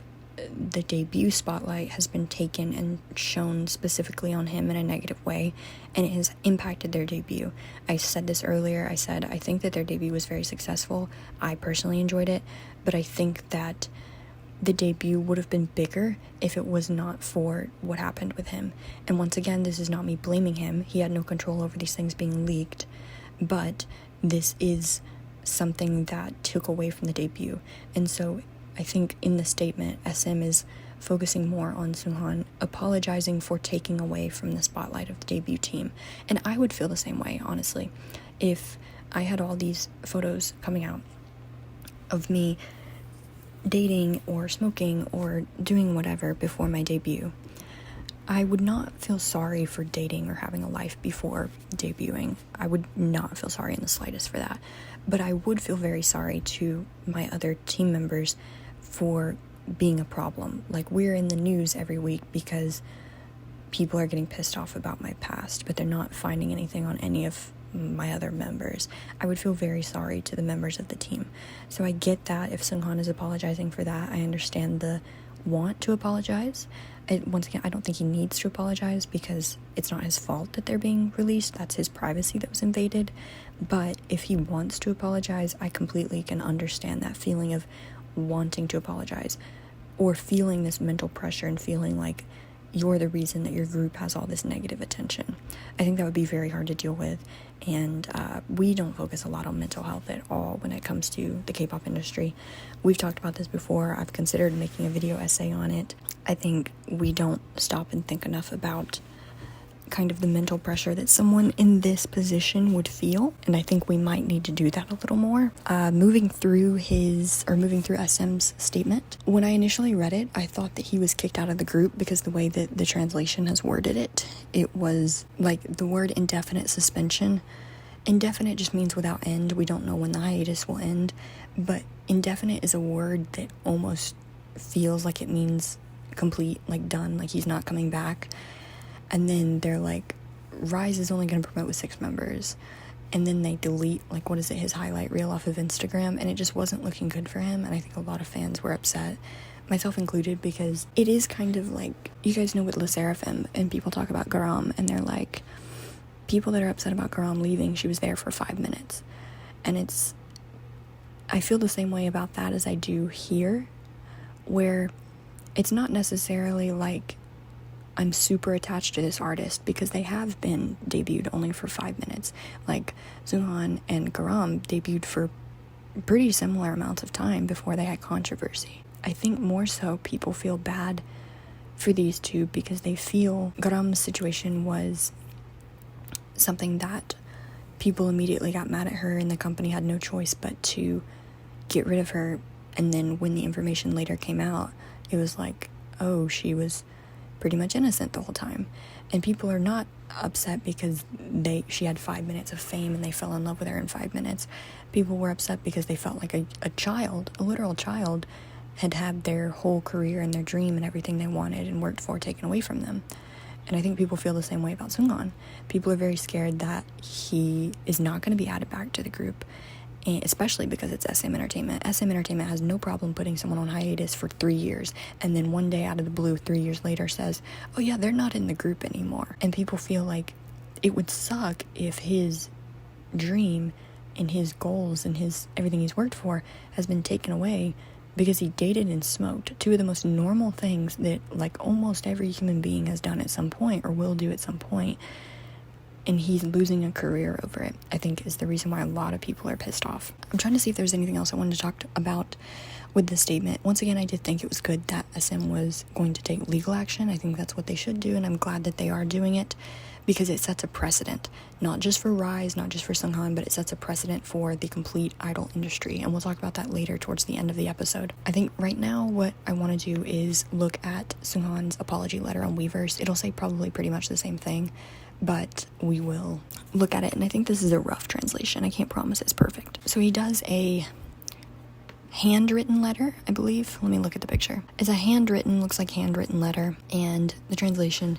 the debut spotlight has been taken and shown specifically on him in a negative way, and it has impacted their debut. I said this earlier. I said I think that their debut was very successful. I personally enjoyed it, but I think that the debut would have been bigger if it was not for what happened with him. And once again, this is not me blaming him. He had no control over these things being leaked, but this is something that took away from the debut. And so I think in the statement, SM is focusing more on Seunghan apologizing for taking away from the spotlight of the debut team. And I would feel the same way, honestly. If I had all these photos coming out of me dating or smoking or doing whatever before my debut, I would not feel sorry for dating or having a life before debuting. I would not feel sorry in the slightest for that. But I would feel very sorry to my other team members for being a problem. Like, we're in the news every week because people are getting pissed off about my past, but they're not finding anything on any of my other members. I would feel very sorry to the members of the team. So I get that if Seunghan is apologizing for that. I understand the want to apologize. Once again, I don't think he needs to apologize because it's not his fault that they're being released. That's his privacy that was invaded. But if he wants to apologize, I completely can understand that feeling of wanting to apologize, or feeling this mental pressure and feeling like you're the reason that your group has all this negative attention. I think that would be very hard to deal with, and we don't focus a lot on mental health at all when it comes to the K-pop industry. We've talked about this before. I've considered making a video essay on it. I think we don't stop and think enough about kind of the mental pressure that someone in this position would feel, and I think we might need to do that a little more. Moving through SM's statement, when I initially read it, I thought that he was kicked out of the group because the way that the translation has worded it was like the word indefinite suspension. Indefinite just means without end. We don't know when the hiatus will end, but indefinite is a word that almost feels like it means complete, like done, like he's not coming back. And then they're like, RIIZE is only going to promote with 6 members. And then they delete, like, his highlight reel off of Instagram. And it just wasn't looking good for him. And I think a lot of fans were upset, myself included, because it is kind of like, you guys know with Le Sserafim, and people talk about Garam, and they're like, people that are upset about Garam leaving, she was there for 5 minutes. And I feel the same way about that as I do here, where it's not necessarily like I'm super attached to this artist, because they have been debuted only for 5 minutes. Like, Seunghan and Garam debuted for pretty similar amounts of time before they had controversy. I think more so people feel bad for these two because they feel Garam's situation was something that people immediately got mad at her, and the company had no choice but to get rid of her. And then when the information later came out, it was like, oh, she was pretty much innocent the whole time. And people are not upset because she had 5 minutes of fame and they fell in love with her in 5 minutes. People were upset because they felt like a literal child, had their whole career and their dream and everything they wanted and worked for taken away from them. And I think people feel the same way about Seunghan. People are very scared that he is not going to be added back to the group, and especially because it's SM Entertainment. SM Entertainment has no problem putting someone on hiatus for 3 years, and then one day out of the blue, 3 years later, says, oh yeah, they're not in the group anymore. And people feel like it would suck if his dream and his goals and everything he's worked for has been taken away because he dated and smoked, 2 of the most normal things that like almost every human being has done at some point or will do at some point. And he's losing a career over it, I think, is the reason why a lot of people are pissed off. I'm trying to see if there's anything else I wanted to talk about with the statement. Once again, I did think it was good that SM was going to take legal action. I think that's what they should do, and I'm glad that they are doing it, because it sets a precedent, not just for RIIZE, not just for Seunghan, but it sets a precedent for the complete idol industry, and we'll talk about that later towards the end of the episode. I think right now what I want to do is look at Seunghan's apology letter on Weverse. It'll say probably pretty much the same thing, but we will look at it, and I think this is a rough translation. I can't promise it's perfect. So he does a handwritten letter, I believe. Let me look at the picture. It's a looks like handwritten letter, and the translation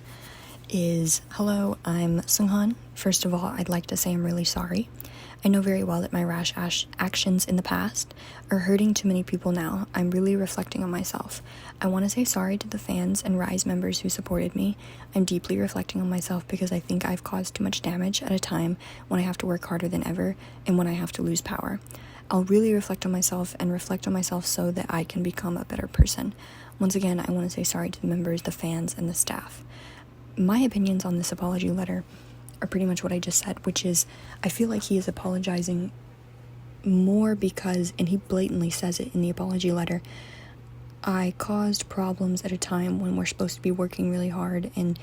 is, hello, I'm Seunghan. First of all, I'd like to say I'm really sorry. I know very well that my rash actions in the past are hurting too many people now. I'm really reflecting on myself. I want to say sorry to the fans and RIIZE members who supported me. I'm deeply reflecting on myself because I think I've caused too much damage at a time when I have to work harder than ever and when I have to lose power. I'll really reflect on myself so that I can become a better person. Once again, I want to say sorry to the members, the fans, and the staff. My opinions on this apology letter are pretty much what I just said, which is I feel like he is apologizing more because, and he blatantly says it in the apology letter, I caused problems at a time when we're supposed to be working really hard and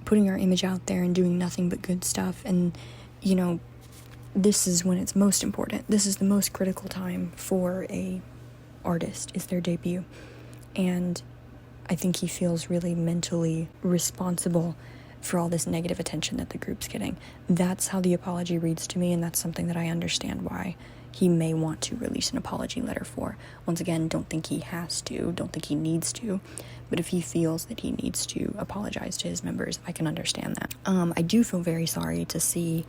putting our image out there and doing nothing but good stuff, and you know, this is when it's most important. This is the most critical time for a artist, is their debut, and I think he feels really mentally responsible for all this negative attention that the group's getting. That's how the apology reads to me, and that's something that I understand why he may want to release an apology letter for. Once again, don't think he has to, don't think he needs to, but if he feels that he needs to apologize to his members, I can understand that. I do feel very sorry to see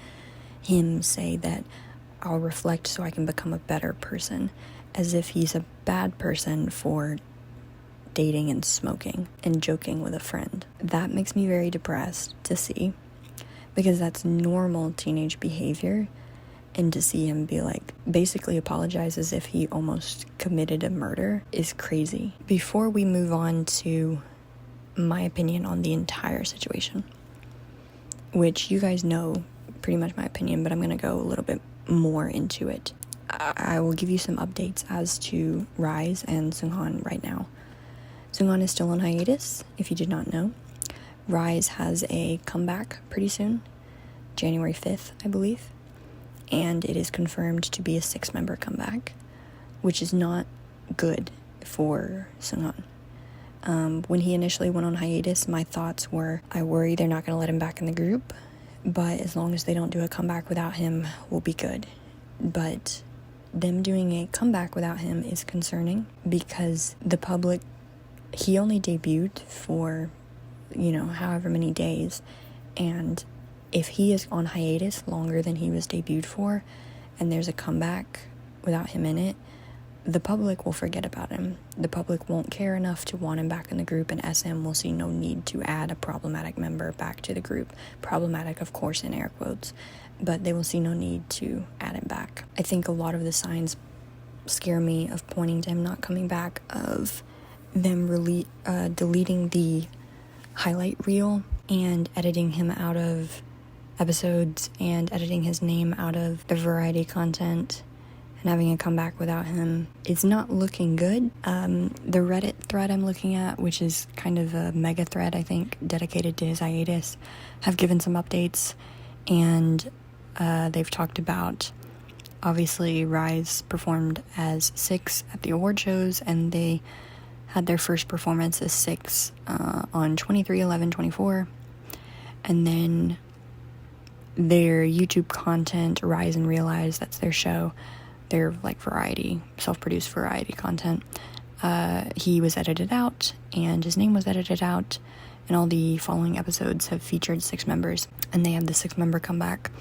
him say that I'll reflect so I can become a better person, as if he's a bad person for dating and smoking and joking with a friend. That makes me very depressed to see, because that's normal teenage behavior, and to see him be like, basically apologize as if he almost committed a murder is crazy. Before we move on to my opinion on the entire situation, which you guys know pretty much my opinion, but I'm gonna go a little bit more into it. I will give you some updates as to RIIZE and Seunghan right now. Seunghan is still on hiatus, if you did not know. RIIZE has a comeback pretty soon, January 5th, I believe, and it is confirmed to be a 6-member comeback, which is not good for Seunghan. When he initially went on hiatus, my thoughts were, I worry they're not going to let him back in the group, but as long as they don't do a comeback without him, we'll be good. But them doing a comeback without him is concerning, because the public, he only debuted for, however many days, and if he is on hiatus longer than he was debuted for, and there's a comeback without him in it, the public will forget about him. The public won't care enough to want him back in the group, and SM will see no need to add a problematic member back to the group. Problematic, of course, in air quotes, but they will see no need to add him back. I think a lot of the signs scare me of pointing to him not coming back, of them deleting the highlight reel and editing him out of episodes and editing his name out of the variety content and having a comeback without him. It's not looking good. The Reddit thread I'm looking at, which is kind of a mega thread, I think, dedicated to his hiatus, have given some updates, and they've talked about, obviously, RIIZE performed as 6 at the award shows, and they had their first performance as 6 on 23/11/24, and then their YouTube content, RIIZE and Realize, that's their show, their variety, self-produced variety content, he was edited out, and his name was edited out, and all the following episodes have featured 6 members, and they have the 6-member comeback.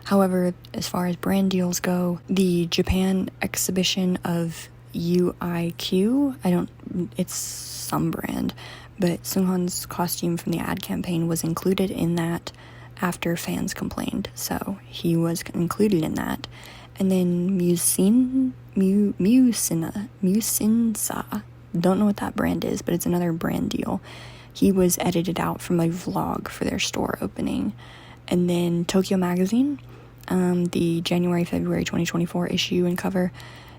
However, as far as brand deals go, the Japan exhibition of UIQ, it's some brand, but Seunghan's costume from the ad campaign was included in that after fans complained, so he was included in that. And then Musinsa, don't know what that brand is, but it's another brand deal. He was edited out from a vlog for their store opening. And then Tokyo Magazine, the January-February 2024 issue and cover,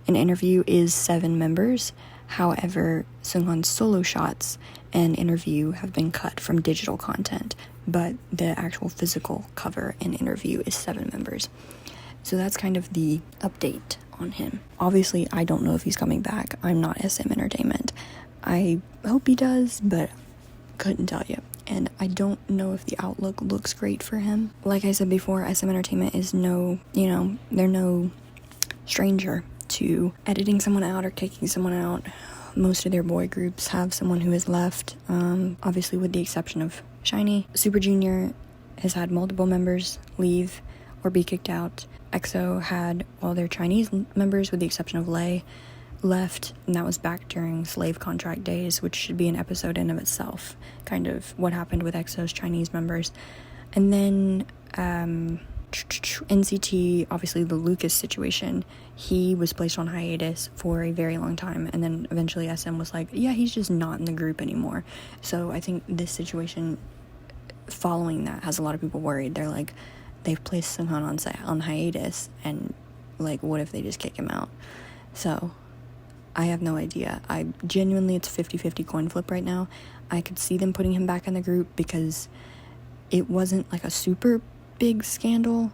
an interview is 7 members. However, Seunghan's solo shots and interview have been cut from digital content, but the actual physical cover and interview is 7 members. So that's kind of the update on him. Obviously, I don't know if he's coming back. I'm not SM Entertainment. I hope he does, but couldn't tell you. And I don't know if the outlook looks great for him. Like I said before, SM Entertainment is they're no stranger to editing someone out or kicking someone out. Most of their boy groups have someone who has left, obviously with the exception of SHINee. Super Junior has had multiple members leave or be kicked out. EXO had all their Chinese members, with the exception of Lay, left, and that was back during slave contract days, which should be an episode in of itself, kind of what happened with EXO's Chinese members. And then NCT, obviously the Lucas situation, he was placed on hiatus for a very long time, and then eventually SM was like, yeah, he's just not in the group anymore. So I think this situation following that has a lot of people worried. They're like, they've placed Seunghan on hiatus, and what if they just kick him out? So I have no idea. It's 50-50 coin flip right now. I could see them putting him back in the group because it wasn't a super big scandal.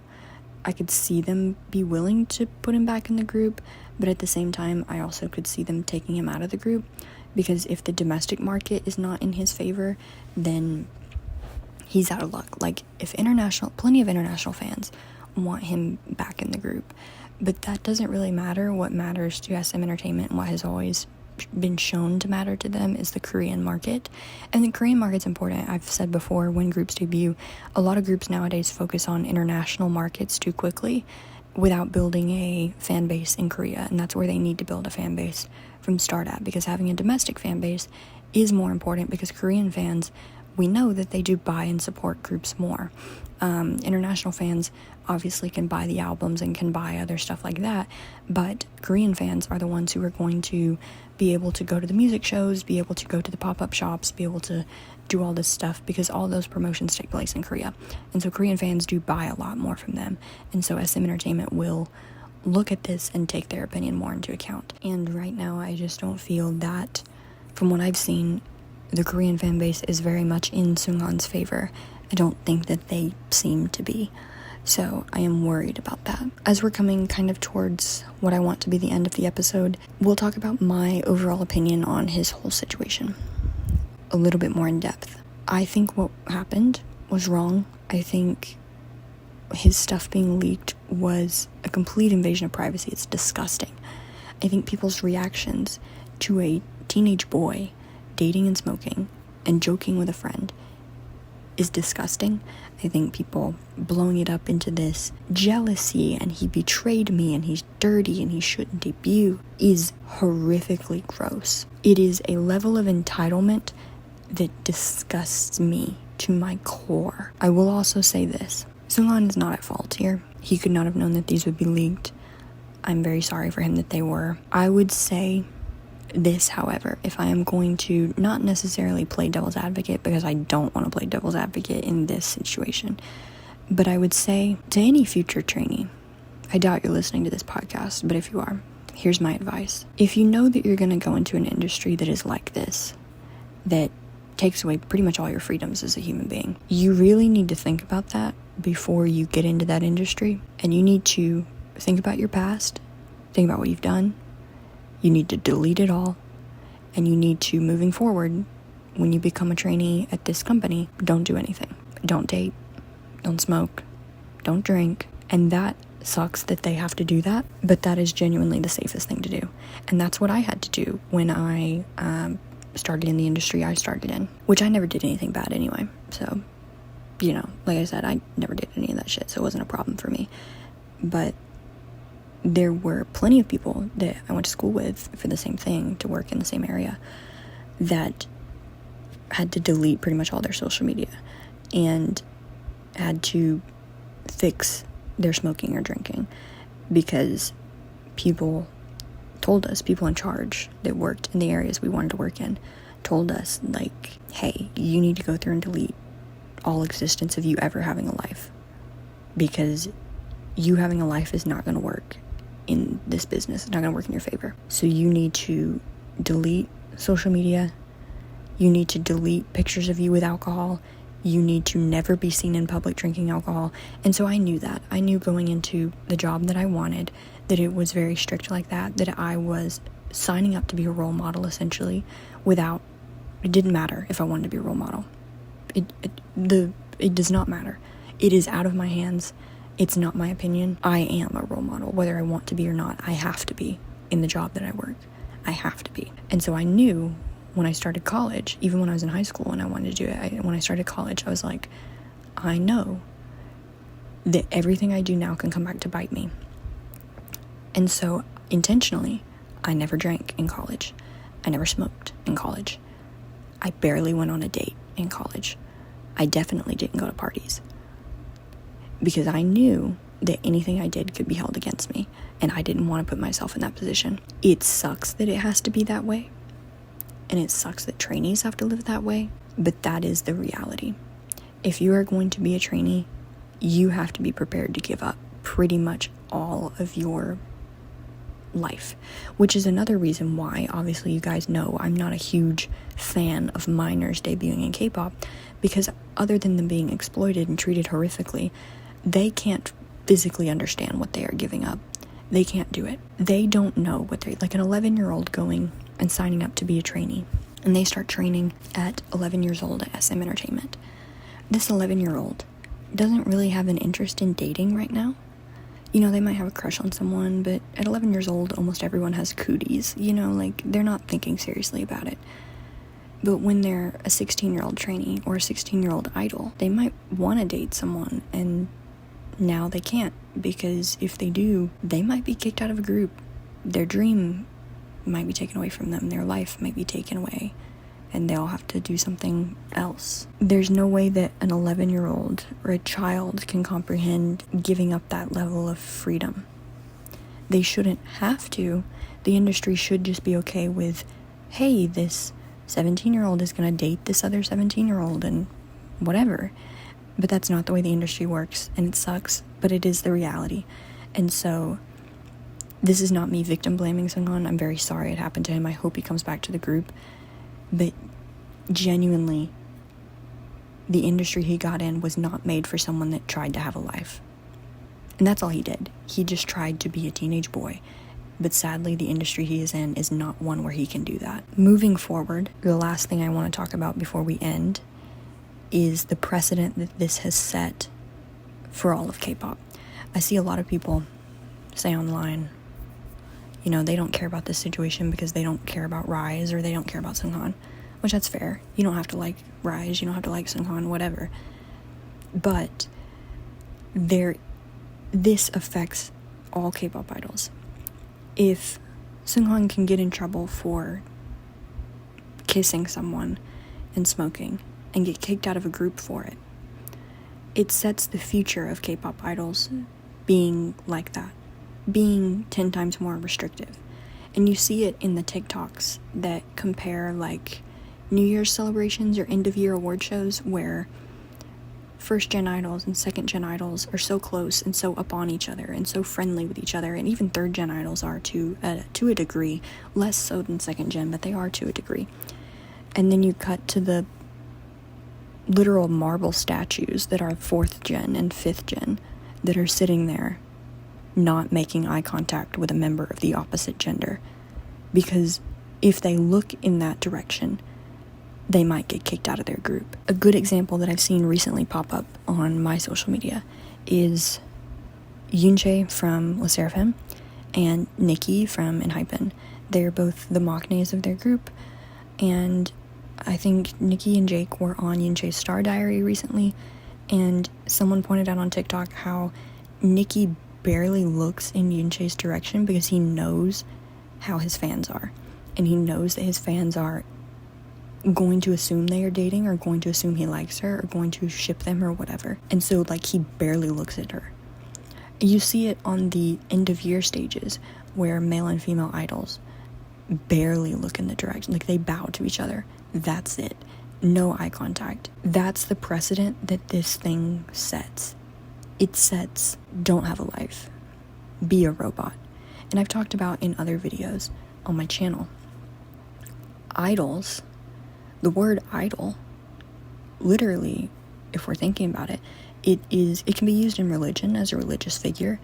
I could see them be willing to put him back in the group, but at the same time, I also could see them taking him out of the group, because if the domestic market is not in his favor, then he's out of luck. Like, if plenty of international fans want him back in the group, but that doesn't really matter. What matters to SM Entertainment and what has always been shown to matter to them is the Korean market, and the Korean market's important. I've said before, when groups debut, a lot of groups nowadays focus on international markets too quickly without building a fan base in Korea, and that's where they need to build a fan base from start at, because having a domestic fan base is more important, because Korean fans, we know that they do buy and support groups more. International fans obviously can buy the albums and can buy other stuff like that, but Korean fans are the ones who are going to be able to go to the music shows, be able to go to the pop-up shops, be able to do all this stuff, because all those promotions take place in Korea. And so Korean fans do buy a lot more from them, and so SM Entertainment will look at this and take their opinion more into account. And right now, I just don't feel that, from what I've seen, the Korean fan base is very much in Seunghan's favor. I don't think that they seem to be. So I am worried about that. As we're coming kind of towards what I want to be the end of the episode, we'll talk about my overall opinion on his whole situation a little bit more in depth. I think what happened was wrong. I think his stuff being leaked was a complete invasion of privacy. It's disgusting. I think people's reactions to a teenage boy dating and smoking and joking with a friend is disgusting. I think people blowing it up into this jealousy and he betrayed me and he's dirty and he shouldn't debut is horrifically gross. It is a level of entitlement that disgusts me to my core. I will also say this. Seunghan is not at fault here. He could not have known that these would be leaked. I'm very sorry for him that they were. I would say this, however, if I am going to not necessarily play devil's advocate, because I don't want to play devil's advocate in this situation, but I would say to any future trainee, I doubt you're listening to this podcast, but if you are, here's my advice. If you know that you're going to go into an industry that is like this, that takes away pretty much all your freedoms as a human being, you really need to think about that before you get into that industry, and you need to think about your past, think about what you've done. You need to delete it all, and you need to, moving forward, when you become a trainee at this company, don't do anything. Don't date, don't smoke, don't drink, and that sucks that they have to do that, but that is genuinely the safest thing to do. And that's what I had to do when I started in the industry I started in, which I never did anything bad anyway. So, you know, like I said, I never did any of that shit, so it wasn't a problem for me. But there were plenty of people that I went to school with for the same thing, to work in the same area, that had to delete pretty much all their social media and had to fix their smoking or drinking, because people told us, people in charge that worked in the areas we wanted to work in, told us, like, hey, you need to go through and delete all existence of you ever having a life, because you having a life is not going to work in this business. It's not going to work in your favor. So you need to delete social media. You need to delete pictures of you with alcohol. You need to never be seen in public drinking alcohol. And so I knew that. I knew going into the job that I wanted that it was very strict like that, that I was signing up to be a role model, essentially, without, it didn't matter if I wanted to be a role model. It does not matter. It is out of my hands. It's not my opinion. I am a role model, whether I want to be or not. I have to be in the job that I work. I have to be. And so I knew when I started college, even when I was in high school and I wanted to do it, when I started college, I was like, I know that everything I do now can come back to bite me. And so intentionally, I never drank in college. I never smoked in college. I barely went on a date in college. I definitely didn't go to parties, because I knew that anything I did could be held against me, and I didn't want to put myself in that position. It sucks that it has to be that way, and it sucks that trainees have to live that way, but that is the reality. If you are going to be a trainee, you have to be prepared to give up pretty much all of your life, which is another reason why, obviously, you guys know I'm not a huge fan of minors debuting in K-pop, because other than them being exploited and treated horrifically, they can't physically understand what they are giving up. They can't do it. They don't know what they're, like an 11-year-old going and signing up to be a trainee. And they start training at 11 years old at SM Entertainment. This 11-year-old doesn't really have an interest in dating right now. You know, they might have a crush on someone, but at 11 years old, almost everyone has cooties. You know, like, they're not thinking seriously about it. But when they're a 16-year-old trainee or a 16-year-old idol, they might want to date someone, and now they can't, because if they do, they might be kicked out of a group. Their dream might be taken away from them. Their life might be taken away, and they'll have to do something else. There's no way that an 11-year-old or a child can comprehend giving up that level of freedom. They shouldn't have to. The industry should just be okay with, hey, this 17-year-old is going to date this other 17-year-old and whatever. But that's not the way the industry works, and it sucks, but it is the reality. And so, this is not me victim blaming Seunghan. I'm very sorry it happened to him. I hope he comes back to the group. But genuinely, the industry he got in was not made for someone that tried to have a life. And that's all he did. He just tried to be a teenage boy. But sadly, the industry he is in is not one where he can do that. Moving forward, the last thing I want to talk about before we end is the precedent that this has set for all of K-pop. I see a lot of people say online, you know, they don't care about this situation because they don't care about RIIZE or they don't care about Seunghan, which that's fair. You don't have to like RIIZE, you don't have to like Seunghan, whatever. But this affects all K-pop idols. If Seunghan can get in trouble for kissing someone and smoking and get kicked out of a group for it, it sets the future of K-pop idols being like that, being 10 times more restrictive. And you see it in the TikToks that compare like New Year's celebrations or end of year award shows where first gen idols and second gen idols are so close and so up on each other and so friendly with each other, and even third gen idols are to a degree, less so than second gen, but they are to a degree. And then you cut to the literal marble statues that are 4th gen and 5th gen that are sitting there not making eye contact with a member of the opposite gender, because if they look in that direction, they might get kicked out of their group. A good example that I've seen recently pop up on my social media is Yoonjae from LE SSERAFIM and Nikki from ENHYPEN. They're both the maknaes of their group, and I think Nikki and Jake were on Yoonjae's Star Diary recently, and someone pointed out on TikTok how Nikki barely looks in Yoonjae's direction because he knows how his fans are, and he knows that his fans are going to assume they are dating or going to assume he likes her or going to ship them or whatever, and so like he barely looks at her. You see it on the end of year stages where male and female idols barely look in the direction, like they bow to each other. That's it. No eye contact. That's the precedent that this thing sets. It sets, don't have a life. Be a robot. And I've talked about in other videos on my channel, idols, the word idol, literally, if we're thinking about it, it can be used in religion as a religious figure.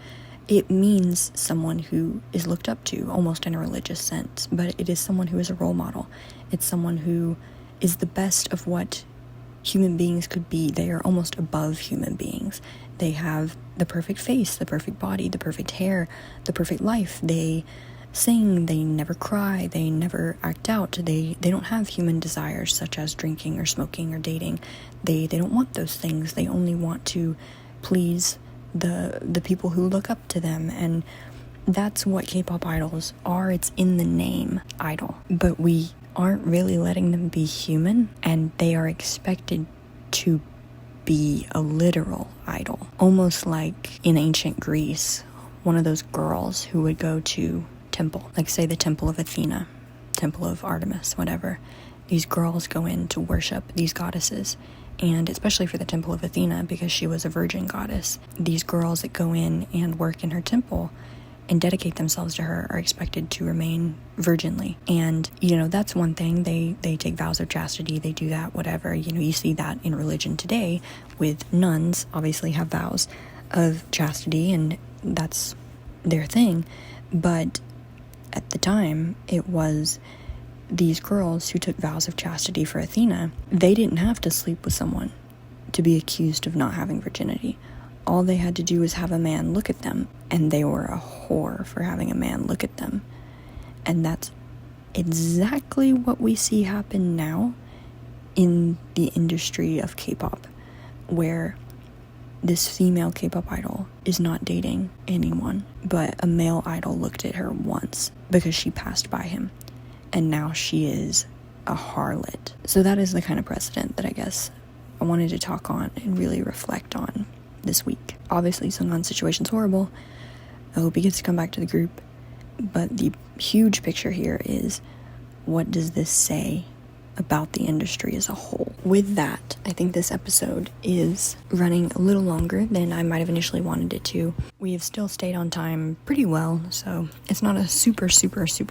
It means someone who is looked up to, almost in a religious sense, but it is someone who is a role model. It's someone who is the best of what human beings could be. They are almost above human beings. They have the perfect face, the perfect body, the perfect hair, the perfect life. They sing, they never cry, they never act out. They don't have human desires such as drinking or smoking or dating. They don't want those things. They only want to please the people who look up to them, and that's what K-pop idols are. It's in the name, idol. But we aren't really letting them be human, and they are expected to be a literal idol. Almost like in ancient Greece, one of those girls who would go to temple, like say the Temple of Athena, Temple of Artemis, whatever. These girls go in to worship these goddesses, and especially for the Temple of Athena, because she was a virgin goddess, these girls that go in and work in her temple and dedicate themselves to her are expected to remain virginly. And, you know, that's one thing. They take vows of chastity, they do that, whatever. You know, you see that in religion today with nuns, obviously have vows of chastity, and that's their thing. But at the time, it was these girls who took vows of chastity for Athena, they didn't have to sleep with someone to be accused of not having virginity. All they had to do was have a man look at them, and they were a whore for having a man look at them. And that's exactly what we see happen now in the industry of K-pop, where this female K-pop idol is not dating anyone, but a male idol looked at her once because she passed by him, and now she is a harlot. So that is the kind of precedent that I guess I wanted to talk on and really reflect on this week. Obviously, Seunghan's situation's horrible. I hope he gets to come back to the group, but the huge picture here is, what does this say about the industry as a whole? With that, I think this episode is running a little longer than I might have initially wanted it to. We have still stayed on time pretty well, so it's not a super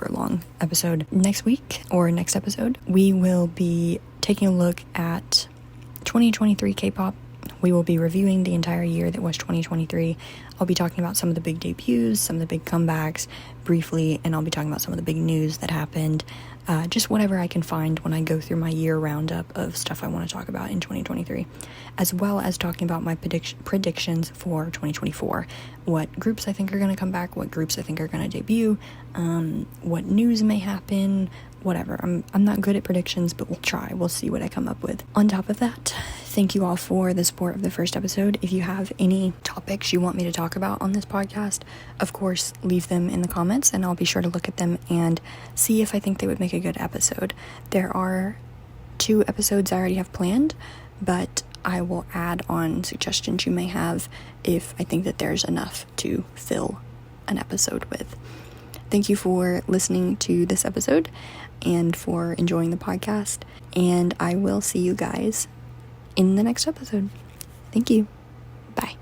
long episode. Next week, or next episode, we will be taking a look at 2023 K-pop. We will be reviewing the entire year that was 2023. I'll be talking about some of the big debuts, some of the big comebacks briefly, and I'll be talking about some of the big news that happened. Just whatever I can find when I go through my year roundup of stuff I want to talk about in 2023, as well as talking about my predictions for 2024. What groups I think are going to come back, what groups I think are going to debut, what news may happen, whatever. I'm not good at predictions, but we'll try. We'll see what I come up with. On top of that, thank you all for the support of the first episode. If you have any topics you want me to talk about on this podcast, of course, leave them in the comments and I'll be sure to look at them and see if I think they would make a good episode. There are 2 episodes I already have planned, but I will add on suggestions you may have if I think that there's enough to fill an episode with. Thank you for listening to this episode and for enjoying the podcast, and I will see you guys in the next episode. Thank you. Bye.